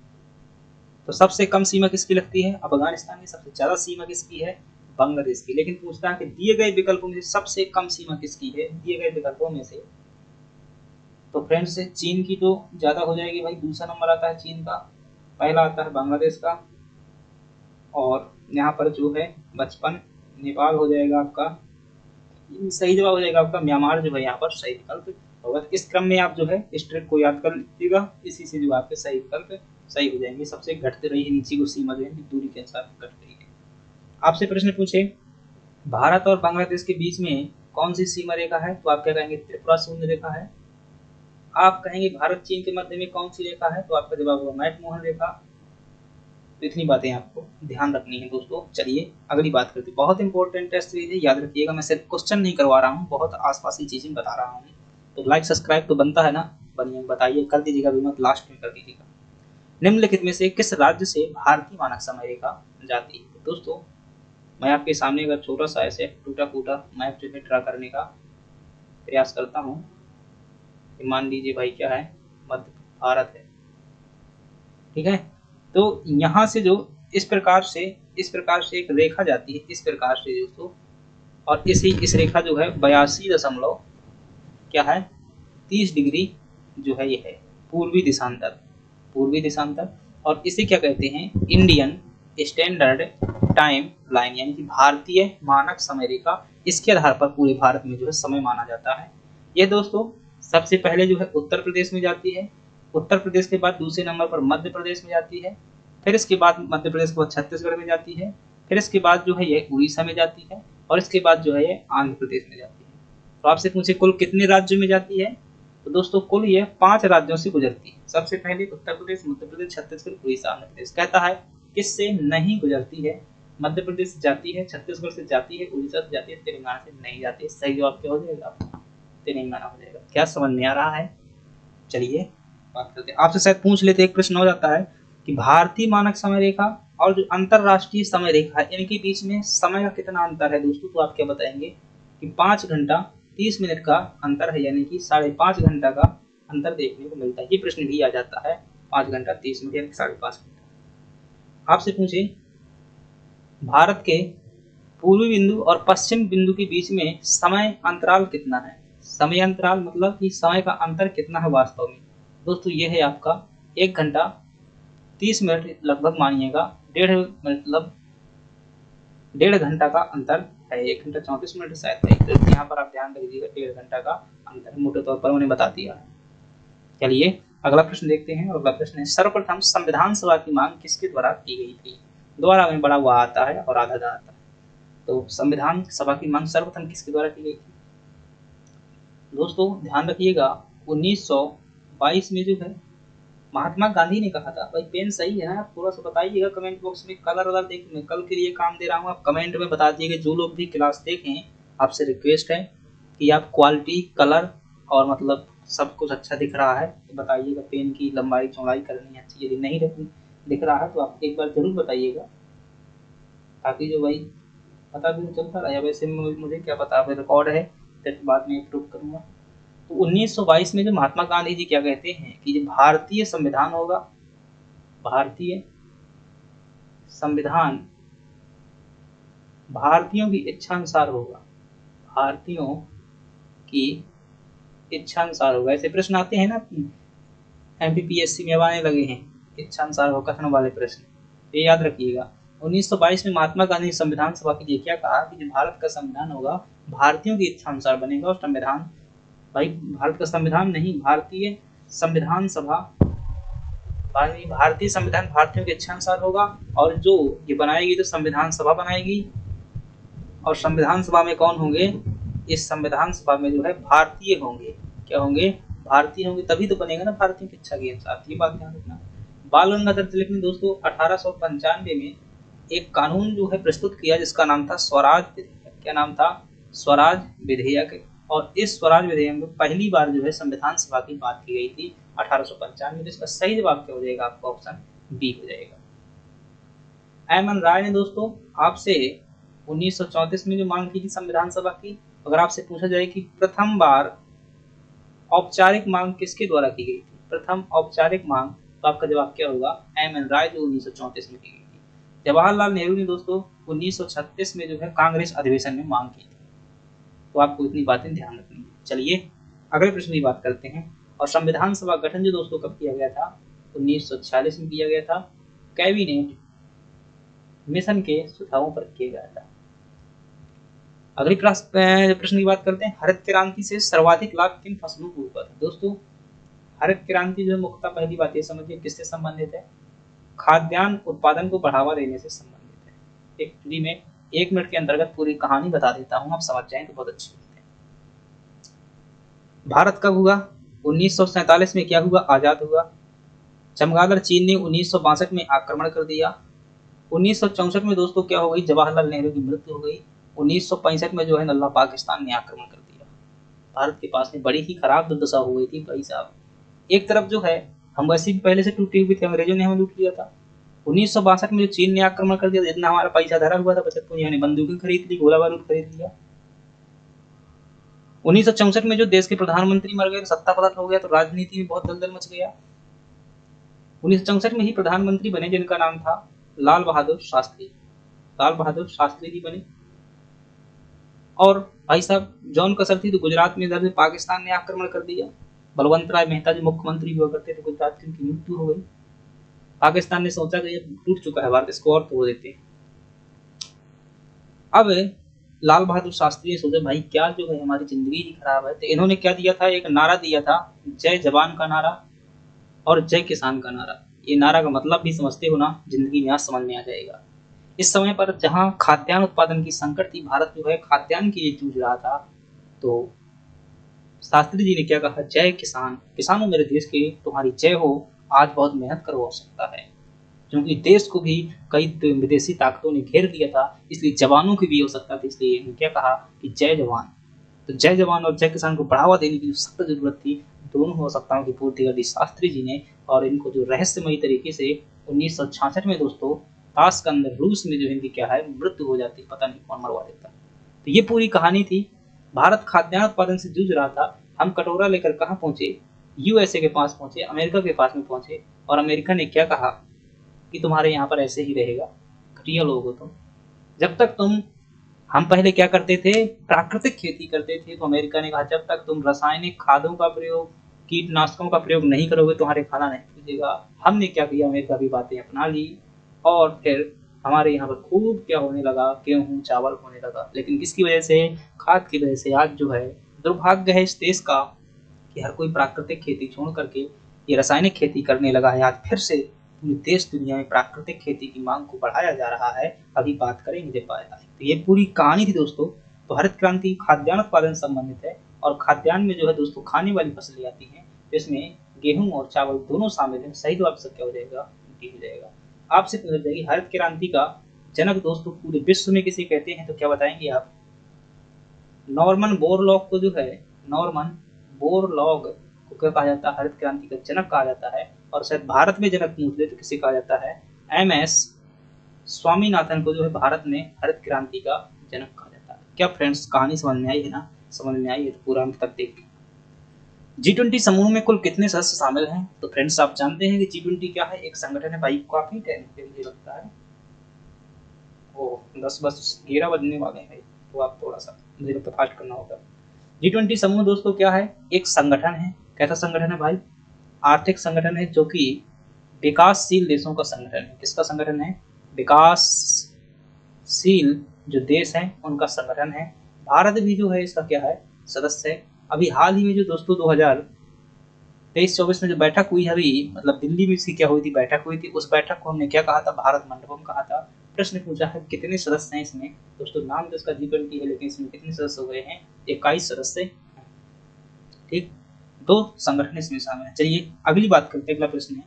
तो सबसे कम सीमा किसकी लगती है, अफगानिस्तान की। सबसे ज्यादा सीमा किसकी है, बांग्लादेश की। लेकिन पूछता है कि दिए गए विकल्पों में से सबसे कम सीमा किसकी है, दिए गए विकल्पों में से। तो फ्रेंड्स चीन की तो ज्यादा हो जाएगी भाई, दूसरा नंबर आता है चीन का, पहला आता है बांग्लादेश का। और यहाँ पर जो है 55 नेपाल हो जाएगा आपका, सही जवाब हो जाएगा आपका म्यांमार जो है यहाँ पर सही विकल्प होगा। इस क्रम में आप जो है इस ट्रिक को याद कर लीजिएगा, इसी से जो आपके सही विकल्प सही हो जाएंगे। सबसे घटते रही है नीचे को सीमा जो है दूरी के अनुसार घट रही है। आपसे प्रश्न पूछे भारत और बांग्लादेश के बीच में कौन सी सीमा रेखा है, तो आप क्या कहेंगे, त्रिपुरा शून्य रेखा है। आप कहेंगे भारत चीन के मध्य में कौन सी रेखा है, तो आपका जवाब होगा मैकमोहन रेखा। तो इतनी बातें आपको ध्यान रखनी है दोस्तों। चलिए अगली बात करते हैं, बहुत इंपॉर्टेंट टेस्ट सीरीज है, याद रखिएगा। मैं सिर्फ क्वेश्चन नहीं करवा रहा हूँ, बहुत आसपास की चीजें बता रहा हूँ। तो लाइक सब्सक्राइब तो बनता है ना, बनिए, बताइए, कर दीजिएगा भी मत, लास्ट में कर दीजिएगा। निम्नलिखित में से किस राज्य से भारतीय मानक समय रेखा जाती है। दोस्तों मैं आपके सामने अगर छोटा सा ऐसे टूटा फूटा मैप जो है ड्रा करने का प्रयास करता हूँ, मान लीजिए भाई क्या है, मध्य भारत है। ठीक है, तो यहाँ से जो इस प्रकार से एक रेखा जाती है, इस प्रकार से दोस्तों। और इस रेखा जो है 82 दशमलव क्या है 30 डिग्री जो है ये है पूर्वी दिशांतर, पूर्वी दिशांतर। और इसे क्या कहते हैं, इंडियन स्टैंडर्ड टाइम लाइन यानी कि भारतीय मानक समय रेखा, इसके आधार पर पूरे भारत में जो है समय माना जाता है। ये दोस्तों सबसे पहले जो है उत्तर प्रदेश में जाती है, उत्तर प्रदेश के बाद दूसरे नंबर पर मध्य प्रदेश में जाती है, फिर इसके बाद मध्य प्रदेश के बाद छत्तीसगढ़ में जाती है, फिर इसके बाद जो है ये उड़ीसा में जाती है, और इसके बाद जो है ये आंध्र प्रदेश में जाती है। तो आपसे पूछे कुल कितने राज्यों में जाती है, तो दोस्तों कुल ये 5 राज्यों से गुजरती है। सबसे पहले उत्तर प्रदेश, मध्य प्रदेश, छत्तीसगढ़, उड़ीसा, आंध्र प्रदेश। कहता है किससे नहीं गुजरती है, मध्य प्रदेश से जाती है, छत्तीसगढ़ से जाती है, उड़ीसा से जाती है, तेलंगाना से नहीं जाती है। सही जवाब क्या हो जाएगा, तेलंगाना हो जाएगा। क्या समझ में आ रहा है? चलिए बात करते हैं। आपसे शायद पूछ लेते, एक प्रश्न हो जाता है कि भारतीय मानक समय रेखा और जो अंतरराष्ट्रीय समय रेखा है इनके बीच में समय का कितना अंतर है दोस्तों। तो आप क्या बताएंगे कि 5 घंटा 30 मिनट का अंतर है, यानी कि 5.5 घंटा का अंतर देखने को मिलता है। ये प्रश्न भी आ जाता है, 5 घंटा 30 मिनट यानी 5.5 घंटा। आपसे पूछे भारत के पूर्वी बिंदु और पश्चिम बिंदु के बीच में समय अंतराल कितना है। समय अंतराल मतलब कि समय का अंतर कितना है वास्तव में। दोस्तों ये है आपका 1 घंटा 30 मिनट लगभग मानिएगा, 1.5 मतलब 1.5 घंटा का अंतर है। 1 घंटा 34 मिनट शायद है, तो यहाँ पर आप ध्यान रखिएगा 1.5 घंटा का अंतर मोटे तौर पर उन्हें बता दिया है। चलिए अगला प्रश्न देखते हैं। अगला प्रश्न है सर्वप्रथम संविधान सभा की मांग किसके द्वारा की गई थी। द्वारा में बड़ा हुआ आता है और आधा आता है। तो संविधान सभा की मांग सर्वप्रथम किसके द्वारा की गई थी। दोस्तों ध्यान रखिएगा 1922 में जो है महात्मा गांधी ने कहा था। भाई पेन सही है, आप थोड़ा सा बताइएगा कमेंट बॉक्स में। कलर वाला देखिए, मैं कल के लिए काम दे रहा हूँ, आप कमेंट में बता दीजिएगा। जो लोग भी क्लास देखें आपसे रिक्वेस्ट है कि आप क्वालिटी, कलर और मतलब सब कुछ अच्छा दिख रहा है तो बताइएगा। पेन की लंबाई चौड़ाई करनी अच्छी, यदि नहीं दिख रहा है तो आप एक बार जरूर बताइएगा, ताकि जो भाई पता भी चलता रहे। वैसे मुझे क्या पता, रिकॉर्ड है फिर बाद में प्रूव करूँगा। तो 1922 में जो महात्मा गांधी जी क्या कहते हैं कि जो भारतीय संविधान होगा, भारतीय संविधान भारतीयों की इच्छा अनुसार होगा, भारतीयों की इच्छा अनुसार होगा। ऐसे प्रश्न आते हैं ना MPPSC में अब आने लगे हैं, इच्छा अनुसार हो कथन वाले प्रश्न, ये याद रखिएगा। 1922 में महात्मा गांधी ने संविधान सभा के लिए क्या कहा कि जो भारत का संविधान होगा भारतीयों की इच्छा अनुसार बनेगा। और संविधान भाई भारत का संविधान नहीं, भारतीय संविधान सभा, भारतीय संविधान भारतीयों की इच्छा अनुसार होगा। और जो ये बनाएगी तो संविधान सभा बनाएगी, और संविधान सभा में कौन होंगे, इस संविधान सभा में जो है भारतीय होंगे। क्या होंगे, भारतीय होंगे, तभी तो बनेगा ना भारतीयों की इच्छा के अनुसार। ये बात ध्यान रखना। बाल गंगाधर तिलक ने दोस्तों 1895 में एक कानून जो है प्रस्तुत किया जिसका नाम था स्वराज विधेयक। क्या नाम था, स्वराज विधेयक। और इस स्वराज विधेयक में पहली बार जो है संविधान सभा की बात की गई थी 1895 में। इसका सही जवाब क्या हो जाएगा, आपका ऑप्शन बी हो जाएगा। एम एन राय ने दोस्तों आपसे 1934 में जो मांग की थी संविधान सभा की, अगर आपसे पूछा जाए कि प्रथम बार औपचारिक मांग किसके द्वारा की गई थी, प्रथम औपचारिक मांग, तो आपका जवाब क्या होगा, एम एन राय, जो 1934 में की गई थी। जवाहरलाल नेहरू ने दोस्तों 1936 में जो है कांग्रेस अधिवेशन में मांग की थी। तो आपको इतनी बातें ध्यान रखनी है। चलिए अगले प्रश्न की बात करते हैं। और संविधान सभा गठन जो दोस्तों कब किया गया था, 1946 में किया गया था। कैबिनेट मिशन के सुझावों पर किया गया था। अगली प्रश्न की बात करते हैं। हरित क्रांति से सर्वाधिक लाभ किन फसलों को हुआ था। दोस्तों हरित क्रांति जो मुख्यतः पहली बात ये समझिए किससे संबंधित है, खाद्यान्न उत्पादन को बढ़ावा देने से संबंधित है। एक्चुअली में 1 मिनट के अंतर्गत पूरी कहानी बता देता हूँ, आप समझ जाएं तो बहुत अच्छी बात है। भारत कब हुआ, 1947 में क्या हुआ, आजाद हुआ। चमगादड़ चीन ने 1962 में आक्रमण कर दिया। 1964 में दोस्तों क्या हो गई, जवाहरलाल नेहरू की मृत्यु हो गई। 1965 में जो है नल्ला पाकिस्तान ने आक्रमण कर दिया। भारत के पास में बड़ी ही खराब दुर्दशा हो गई थी भाई साहब। एक तरफ जो है हम वैसे भी पहले से टूटे हुए थे, अंग्रेजों ने हमें लूट लिया था। 1962 में जो चीन ने आक्रमण कर दिया, जितना हमारा पैसा धरा हुआ था बचत पूंजी, हमने बंदूकें खरीद ली, गोला बारूद खरीद लिया। 1964 में जो देश के प्रधानमंत्री मर गए, सत्ता पलट हो गया, तो राजनीति में बहुत दलदल मच गया। 1964 में ही प्रधानमंत्री बने जिनका नाम था लाल बहादुर शास्त्री, लाल बहादुर शास्त्री जी बने। और भाई साहब जौन कसर थी तो गुजरात में इधर से पाकिस्तान ने आक्रमण कर दिया। बलवंत राय मेहता जो मुख्यमंत्री हुआ करते थे गुजरात की, उनकी मृत्यु हो गई। पाकिस्तान ने सोचा कि ये टूट चुका है भारत, इसको और तोड़ देते हैं। अब लाल बहादुर शास्त्री ने सोचा भाई क्या जो है हमारी जिंदगी ही खराब है, तो इन्होंने क्या दिया था, एक नारा दिया था, जय जवान का नारा और जय किसान का नारा। ये नारा का मतलब भी समझते हो ना, जिंदगी में आज समझ में आ जाएगा। इस समय पर जहां खाद्यान्न उत्पादन की संकट थी, भारत जो है खाद्यान्न के लिए जूझ रहा था, तो शास्त्री जी ने क्या कहा, जय किसान, किसानों मेरे देश के तुम्हारी जय हो, आज बहुत मेहनत करो हो सकता है, क्योंकि देश को भी कई विदेशी ताकतों ने घेर लिया था, इसलिए जवानों की भी हो सकता था, इसलिए इन्होंने क्या कहा कि जय जवान। तो जय जवान और जय किसान को बढ़ावा देने की जो सख्त जरूरत थी, दोनों आवश्यकताओं की पूर्ति कर दी शास्त्री जी ने, और इनको जो रहस्यमयी तरीके से 1966 में दोस्तों ताश के अंदर रूस में जो इनकी क्या है मृत्यु हो जाती, पता नहीं कौन मरवा देता। तो ये पूरी कहानी थी। भारत खाद्यान्न उत्पादन से जूझ रहा था, हम कटोरा लेकर कहाँ पहुंचे, यूएसए के पास पहुंचे, अमेरिका के पास में पहुंचे, और अमेरिका ने क्या कहा कि तुम्हारे यहाँ पर ऐसे ही रहेगा, घटिया लोग हो तुम, जब तक तुम, हम पहले क्या करते थे, प्राकृतिक खेती करते थे, तो अमेरिका ने कहा जब तक तुम रासायनिक खादों का प्रयोग, कीटनाशकों का प्रयोग नहीं करोगे तुम्हारे खाना नहीं पूजेगा। हमने क्या किया, अमेरिका की बातें अपना ली, और फिर हमारे यहाँ पर खूब क्या होने लगा, गेहूं चावल होने लगा। लेकिन किसकी वजह से, खाद की वजह से। आज जो है दुर्भाग्य है इस देश का कि हर कोई प्राकृतिक खेती छोड़ करके ये रासायनिक खेती करने लगा है। आज फिर से पूरे देश दुनिया में प्राकृतिक खेती की मांग को बढ़ाया जा रहा है, अभी बात करेंगे जब आएगा। तो ये पूरी कहानी थी दोस्तों। तो हरित क्रांति खाद्यान्न उत्पादन से संबंधित है, और खाद्यान्न में जो है दोस्तों खाने वाली फसलें आती हैं, जिसमें गेहूं और चावल दोनों शामिल हैं। सही जवाब सब क्या हो जाएगा, डी हो जाएगा। आपसे पूछा जाएगी हरित क्रांति का जनक दोस्तों पूरे विश्व में किसे कहते हैं, तो क्या बताएंगे आप, नॉर्मन बोरलॉग को जो है, नॉर्मन बोरलॉग को क्या कहा जाता है, हरित क्रांति का जनक कहा जाता है। और शायद भारत में जनक पूछ ले तो किसे कहा जाता है, एमएस स्वामीनाथन को जो है भारत में हरित क्रांति का जनक कहा जाता है। क्या फ्रेंड्स कहानी समझ में आई है ना, समझ में आई है तो पूरा अंत तक देखिए। G20 समूह में कुल कितने सदस्य शामिल हैं, तो फ्रेंड्स आप जानते हैं कि G20 क्या है, एक संगठन है। भाई काफी टाइम पे मुझे लगता है वो 10 बस 11 बजने वाले हैं, तो आप थोड़ा सा मुझे लगता है फास्ट करना होगा। G20 समूह दोस्तों क्या है, एक संगठन है। कैसा संगठन है भाई, आर्थिक संगठन है, जो कि विकासशील देशों का संगठन है। किसका संगठन है, विकासशील जो देश हैं उनका संगठन है। भारत भी जो है इसका क्या है, सदस्य है। अभी हाल ही में जो दोस्तों 2023-24 में जो बैठक हुई है, अभी मतलब दिल्ली में इसकी क्या हुई थी, बैठक हुई थी। उस बैठक को हमने क्या कहा था, भारत मंडपम कहा था। प्रश्न पूछा है कितने सदस्य हैं इसमें, दोस्तों नाम तो इसका G20 है, लेकिन इसमें कितने सदस्य हो गए हैं, 21 सदस्य। ठीक, 2 संगठन इसमें शामिल है। चलिए अगली बात करते हैं, अगला प्रश्न है,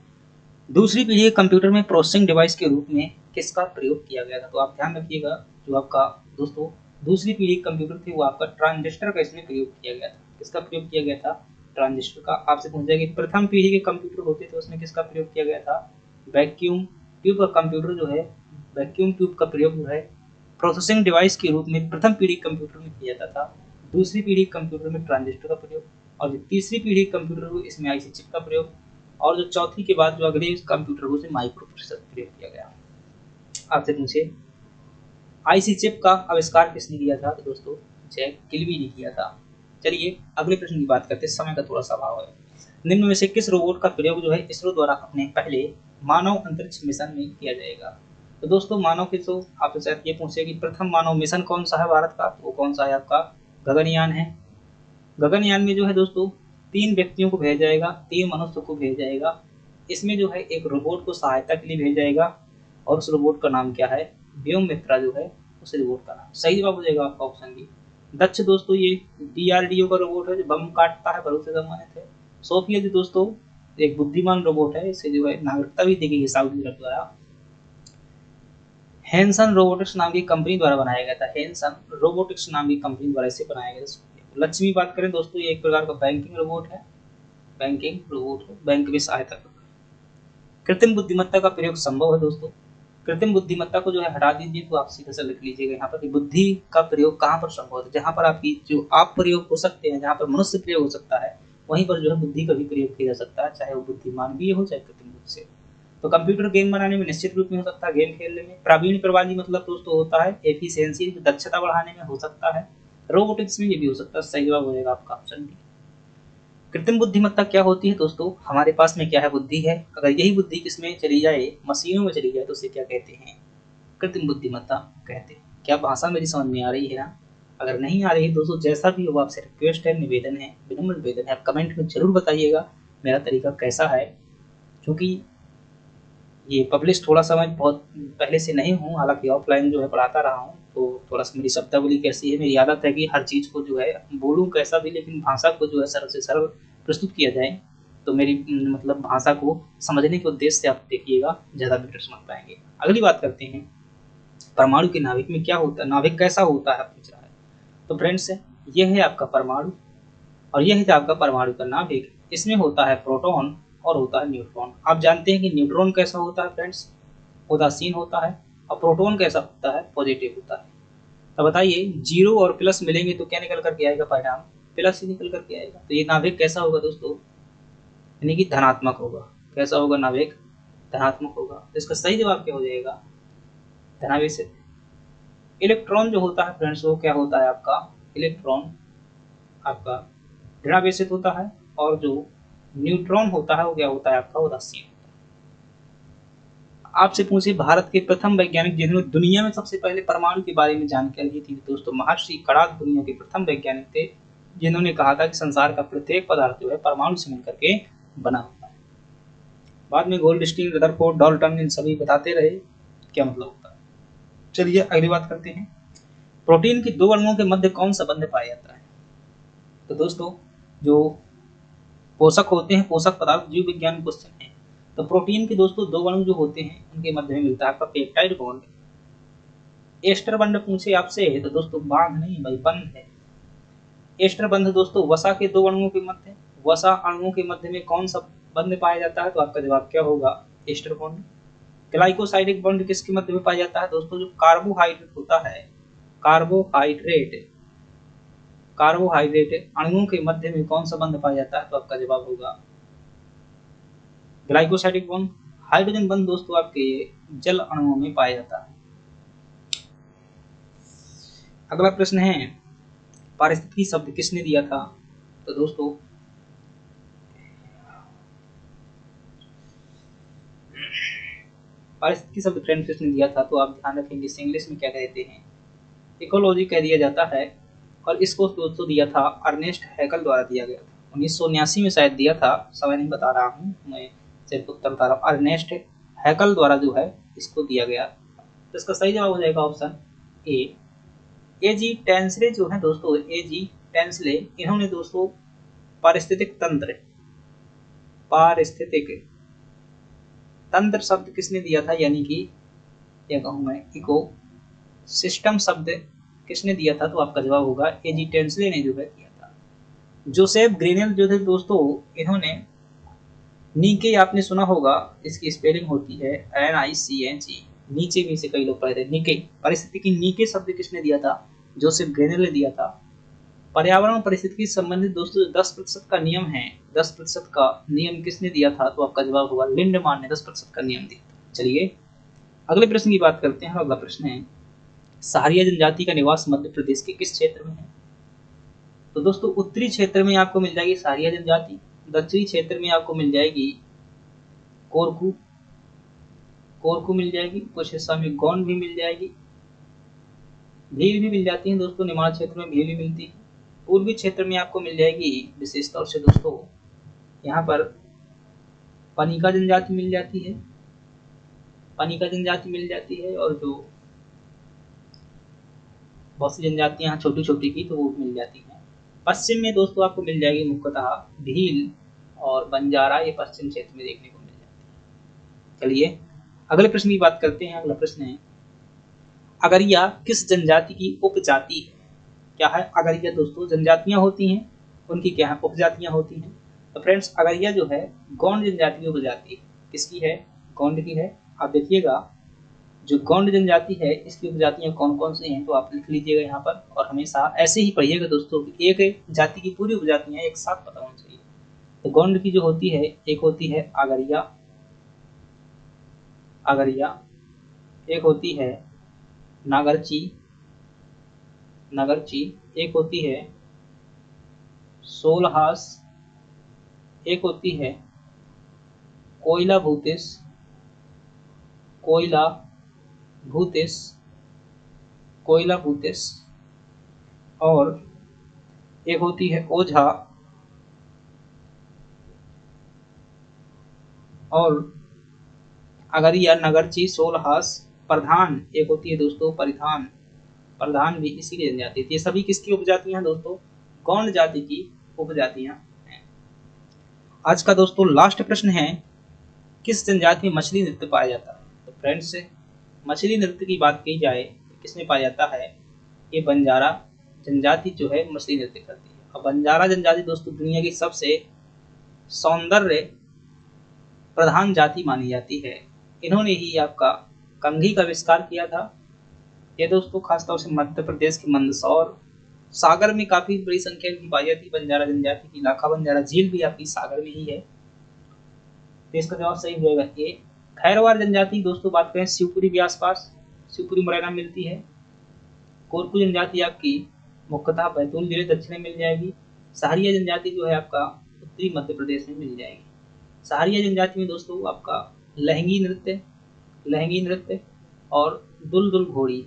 दूसरी पीढ़ी के कंप्यूटर में प्रोसेसिंग डिवाइस के रूप में किसका प्रयोग किया गया था। तो आप ध्यान रखिएगा, जो आपका दोस्तों दूसरी पीढ़ी के कंप्यूटर थे वो आपका ट्रांजिस्टर का इसमें प्रयोग किया गया था। किसका प्रयोग किया गया था, ट्रांजिस्टर का। आपसे पूछा गया कि प्रथम पीढ़ी के कंप्यूटर होते थे उसमें किसका प्रयोग किया गया था, वैक्यूम ट्यूब का कंप्यूटर जो है, वैक्यूम ट्यूब का प्रयोग जो है प्रोसेसिंग डिवाइस के रूप में प्रथम पीढ़ी कंप्यूटर में किया जाता था। दूसरी पीढ़ी कंप्यूटर में ट्रांजिस्टर का प्रयोग, और जो तीसरी पीढ़ी कंप्यूटर हो इसमें आईसी चिप का प्रयोग, और जो चौथी के बाद जो अगले कंप्यूटर हो उसमें माइक्रो प्रोसेसर प्रयोग किया गया। आपसे पूछे आईसी चिप का आविष्कार किसने किया था, तो दोस्तों जैक किल्बी ने किया था। चलिए अगले प्रश्न की बात करते हैं, समय का थोड़ा सा अभाव है। निम्न में से किस रोबोट का प्रयोग जो है इसरो द्वारा अपने पहले मानव अंतरिक्ष मिशन में किया जाएगा। तो दोस्तों मानव के, तो आपसे शायद ये पूछे कि प्रथम मानव मिशन कौन सा है भारत का, तो वो कौन सा है आपका, गगनयान है। गगनयान में जो है दोस्तों 3 व्यक्तियों को भेजा जाएगा, 3 मनुष्य को भेजा जाएगा। इसमें जो है एक रोबोट को सहायता के लिए भेजा जाएगा, और उस रोबोट का नाम क्या है, व्योममित्रा जो है उस रोबोट का नाम। सही जवाब हो जाएगा आपका ऑप्शन बी दक्ष। दोस्तों ये DRDO का रोबोट है जो बम काटता है, भरोसे सम्मानित है। सोफिया जो दोस्तों एक बुद्धिमान रोबोट है, इसे जो है नागरिकता भी दी गई है सऊदी अरब द्वारा। हेंसन रोबोटिक्स नाम की कंपनी द्वारा बनाया गया था, हेंसन रोबोटिक्स नाम की कंपनी द्वारा इसे बनाया गया था। लक्ष्मी बात करें दोस्तों, ये एक प्रकार का बैंकिंग रोबोट है, बैंकिंग रोबोट है, बैंक में सहायता करता है। कृत्रिम बुद्धिमत्ता का प्रयोग संभव है दोस्तों। कृत्रिम बुद्धिमत्ता को जो है हटा दीजिए, तो आप सीधा सा लिख लीजिएगा यहाँ पर, बुद्धि का प्रयोग कहाँ पर संभव है, जहाँ पर आपकी जो आप प्रयोग हो सकते हैं, जहाँ पर मनुष्य प्रयोग हो सकता है, वहीं पर जो है बुद्धि का भी प्रयोग किया जा सकता है, चाहे वो बुद्धि मानवीय हो चाहे कृत्रिम बुद्धि से। तो कंप्यूटर गेम बनाने में निश्चित रूप में हो सकता है, गेम खेलने में। प्रावीण्य प्रवाली मतलब दोस्तों होता है एफिशिएंसी, दक्षता बढ़ाने में हो सकता है। रोबोटिक्स में ये भी हो सकता है। सही जवाब हो जाएगा आपका ऑप्शन डी। कृत्रिम बुद्धिमत्ता क्या होती है दोस्तों? हमारे पास में क्या है? बुद्धि है। अगर यही बुद्धि किसमें चली जाए, मशीनों में चली जाए, तो उसे क्या कहते हैं? कृत्रिम बुद्धिमत्ता कहते हैं। क्या भाषा मेरी समझ में आ रही है ना? अगर नहीं आ रही है दोस्तों, जैसा भी हो, आपसे रिक्वेस्ट है, निवेदन है, विनम्र निवेदन है, आप कमेंट में जरूर बताइएगा मेरा तरीका कैसा है, क्योंकि ये पब्लिश थोड़ा सा मैं बहुत पहले से नहीं हूँ, हालांकि ऑफलाइन जो है पढ़ाता रहा हूँ, तो थोड़ा सा मेरी शब्दावली कैसी है, मेरी आदत है कि हर चीज़ को जो है बोलूँ कैसा भी, लेकिन भाषा को जो है सरल से सरल प्रस्तुत किया जाए, तो मेरी मतलब भाषा को समझने के उद्देश्य से आप देखिएगा, ज़्यादा बेटर समझ पाएंगे। अगली बात करते हैं, परमाणु के नाभिक में क्या होता है, नाभिक कैसा होता है, आप पूछ रहा है। तो फ्रेंड्स, ये है आपका परमाणु और यह है आपका परमाणु का नाभिक। इसमें होता है प्रोटॉन और होता है न्यूट्रॉन। आप जानते हैं कि न्यूट्रॉन कैसा होता है फ्रेंड्स? उदासीन होता है। और प्रोटॉन कैसा होता है? पॉजिटिव होता है। तो बताइए, जीरो और प्लस मिलेंगे तो क्या निकल करके आएगा परिणाम? प्लस ही निकल करके आएगा। तो ये नाभिक कैसा होगा दोस्तों? यानी कि धनात्मक होगा। कैसा होगा नाभिक? धनात्मक होगा। तो इसका सही जवाब क्या हो जाएगा? धनावेशित। इलेक्ट्रॉन जो होता है फ्रेंड्स, वो क्या होता है आपका? इलेक्ट्रॉन आपका ऋणावेशित होता है, और जो न्यूट्रॉन होता है वो क्या होता है आपका? उदासीन। आपसे पूछे, भारत के प्रथम वैज्ञानिक जिन्होंने दुनिया में सबसे पहले परमाणु के बारे में जानकारी दी थी दोस्तों, महर्षि कणाद दुनिया के प्रथम वैज्ञानिक थे, जिन्होंने कहा था कि संसार का प्रत्येक पदार्थ जो है परमाणु से मिलकर के बना हुआ है। बाद में गोल्डस्टीन, रदरफोर्ड, डाल्टन, इन सभी बताते रहे क्या मतलब होता है। चलिए अगली बात करते हैं, प्रोटीन के दो अणुओं के मध्य कौन सा बंध पाया जाता है? तो दोस्तों, जो पोषक होते हैं, पोषक पदार्थ, जीव विज्ञान क्वेश्चन है, तो प्रोटीन के दोस्तों दो अणु जो होते हैं उनके मध्य में मिलता है आपका पेप्टाइड बॉन्ड। एस्टर बंध पूछे आपसे तो दोस्तों बांध नहीं भाई, बंध है। एस्टर बंध दोस्तों वसा के दो अणुओं के मध्य, वसा अणुओं के मध्य में कौन सा बंध पाया जाता है? तो आपका जवाब क्या होगा? Ester bond. ग्लाइकोसाइडिक बॉन्ड किसके मध्य में पाया जाता है दोस्तों? जो कार्बोहाइड्रेट होता है, कार्बोहाइड्रेट, कार्बोहाइड्रेट अणुओं के मध्य में कौन सा बंध पाया जाता है? तो आपका जवाब होगा ग्लाइकोसाइडिक बॉन्ड। हाइड्रोजन बंध दोस्तों आपके जल अणुओं में पाया जाता है। अगला प्रश्न है, पारिस्थितिकी शब्द किसने दिया था? तो दोस्तों, पारिस्थितिकी शब्द फ्रेंड किसने दिया था? तो आप ध्यान रखेंगे, इसे इंग्लिश में क्या कहते हैं? इकोलॉजी कह दिया जाता है। और इसको दोस्तों दिया था अर्नेस्ट हैकल द्वारा दिया गया था, 1979 में शायद दिया था, समय नहीं बता रहा हूँ मैं, सिर्फ उत्तर बता रहा हूँ। अर्नेस्ट हैकल द्वारा जो है इसको दिया गया। तो इसका सही जवाब हो जाएगा option A. A G Tansley जो है दोस्तों, ए जी टेंसले, इन्होंने दोस्तों पारिस्थितिक तंत्र, पारिस्थितिक तंत्र शब्द किसने दिया था? यानी कि क्या कहूँ मैं, इको सिस्टम शब्द किसने दिया था? तो आपका जवाब होगा ए जी टेंसले ने जो है दिया था। जोसेफ ग्रेनेल जो थे दोस्तों, इन्होंने नीके, आपने सुना होगा, इसकी स्पेलिंग होती है NICHE, नीचे में से कई लोग पढ़े थे, नीके। परिस्थिति की नीके शब्द किसने दिया था? जोसेफ ग्रेनेल ने दिया था। पर्यावरण और परिस्थिति से संबंधित दोस्तों 10% का नियम है, 10% का नियम किसने दिया था? तो आपका जवाब होगा लिंडमान ने 10% का नियम दिया। चलिए अगले प्रश्न की बात करते हैं। अगला प्रश्न है, सहारिया जनजाति का निवास मध्य प्रदेश के किस क्षेत्र में है? तो दोस्तों उत्तरी क्षेत्र में आपको मिल जाएगी सहारिया जनजाति, दक्षिणी क्षेत्र में आपको मिल जाएगी कोरकू, कोरकू मिल जाएगी, कुछ हिस्सा में गोंड भी मिल जाएगी, भील भी मिल जाती है दोस्तों, निमाड़ क्षेत्र में भील भी मिलती है। पूर्वी क्षेत्र में आपको मिल जाएगी विशेष तौर से दोस्तों, यहाँ पर पनिका जनजाति मिल जाती है, पनिका जनजाति मिल जाती है, और जो बहुत सी जनजातियां छोटी छोटी की तो वो मिल जाती हैं। पश्चिम में दोस्तों आपको मिल जाएगी मुख्यतः भील और बंजारा, ये पश्चिम क्षेत्र में देखने को मिल जाती है। चलिए अगले प्रश्न की बात करते हैं। अगला प्रश्न है, अगरिया किस जनजाति की उपजाति है? क्या है अगरिया दोस्तों? जनजातियां होती हैं, उनकी क्या है? उपजातियां होती हैं। तो फ्रेंड्स अगरिया जो है गोंड जनजाति की उपजाति, किसकी है? गोंड की है। आप देखिएगा जो गोंड जनजाति है इसकी उपजातियां कौन कौन सी हैं, तो आप लिख लीजिएगा यहाँ पर, और हमेशा ऐसे ही पढ़िएगा दोस्तों, एक जाति की पूरी उपजातियां एक साथ पता होनी चाहिए। तो गोंड की जो होती है, एक होती है अगरिया, अगरिया, एक होती है नागरची, नगरची, एक होती है सोलहास, एक होती है कोयला भूतिस, कोयला भूतिस, कोयला भूतिस, और एक होती है ओझा, और अगरिया, नगरची, सोलहास, प्रधान एक होती है दोस्तों परिधान। प्रधान भी इसी की जनजाति थी। ये सभी किसकी उपजातियां हैं दोस्तों? गौंड जाति की उपजातियां हैं। आज का दोस्तों लास्ट प्रश्न है, किस जनजाति में मछली नृत्य पाया जाता है? तो फ्रेंड्स, मछली नृत्य की बात की जाए तो किसमें पाया जाता है? ये बंजारा जनजाति जो है मछली नृत्य करती है। और बंजारा जनजाति दोस्तों दुनिया की सबसे सौंदर्य प्रधान जाति मानी जाती है। इन्होंने ही आपका कंघी का आविष्कार किया था। ये दोस्तों खासतौर से मध्य प्रदेश के मंदसौर सागर में काफी बड़ी संख्या की पाई जाती है बंजारा जनजाति की। लाखा बंजारा झील भी आपकी सागर में ही है। तो इसका जवाब सही होगा ए। खैरवार जनजाति दोस्तों बात करें शिवपुरी के आसपास, शिवपुरी मुरैना मिलती है। कोरकू जनजाति आपकी मुख्यतः बैतूल जिले दक्षिण में मिल जाएगी। सहारिया जनजाति जो है आपका उत्तरी मध्य प्रदेश में मिल जाएगी। सहारिया जनजाति में दोस्तों आपका लहंगी नृत्य और दुलदुल घोड़ी।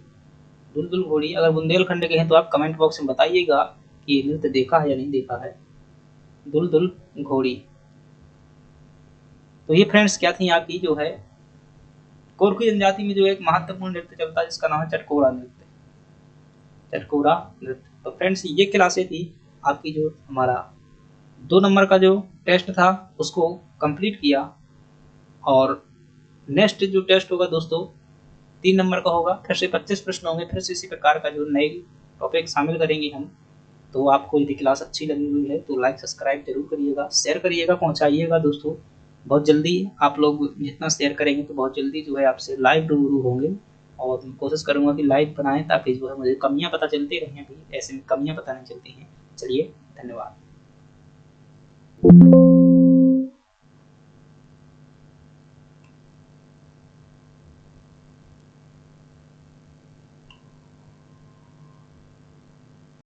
दुलदुल घोड़ी अगर बुंदेलखंड के हैं तो आप कमेंट बॉक्स में बताइएगा कि ये नृत्य देखा है या नहीं देखा है, दुलदुल घोड़ी। तो ये फ्रेंड्स क्या थी आपकी जो है कोरकू जनजाति में जो एक महत्वपूर्ण नृत्य चलता है जिसका नाम है चटकोरा नृत्य। चटकोरा नृत्य। तो फ्रेंड्स ये क्लासें थी आपकी, जो हमारा 2 नंबर का जो टेस्ट था उसको कंप्लीट किया। और नेक्स्ट जो टेस्ट होगा दोस्तों 3 नंबर का होगा, फिर से 25 प्रश्न होंगे, फिर से इसी प्रकार का जो नए टॉपिक शामिल करेंगे हम। तो आपको यदि क्लास अच्छी लगी हुई है तो लाइक सब्सक्राइब जरूर करिएगा, शेयर करिएगा, पहुंचाइएगा दोस्तों। बहुत जल्दी आप लोग जितना शेयर करेंगे तो बहुत जल्दी जो है आपसे लाइव रूबरू होंगे। और कोशिश करूंगा कि लाइव बनाएं ताकि जो है मुझे कमियां पता चलती रहें, भी ऐसे में कमियां पता नहीं चलती हैं। चलिए, धन्यवाद।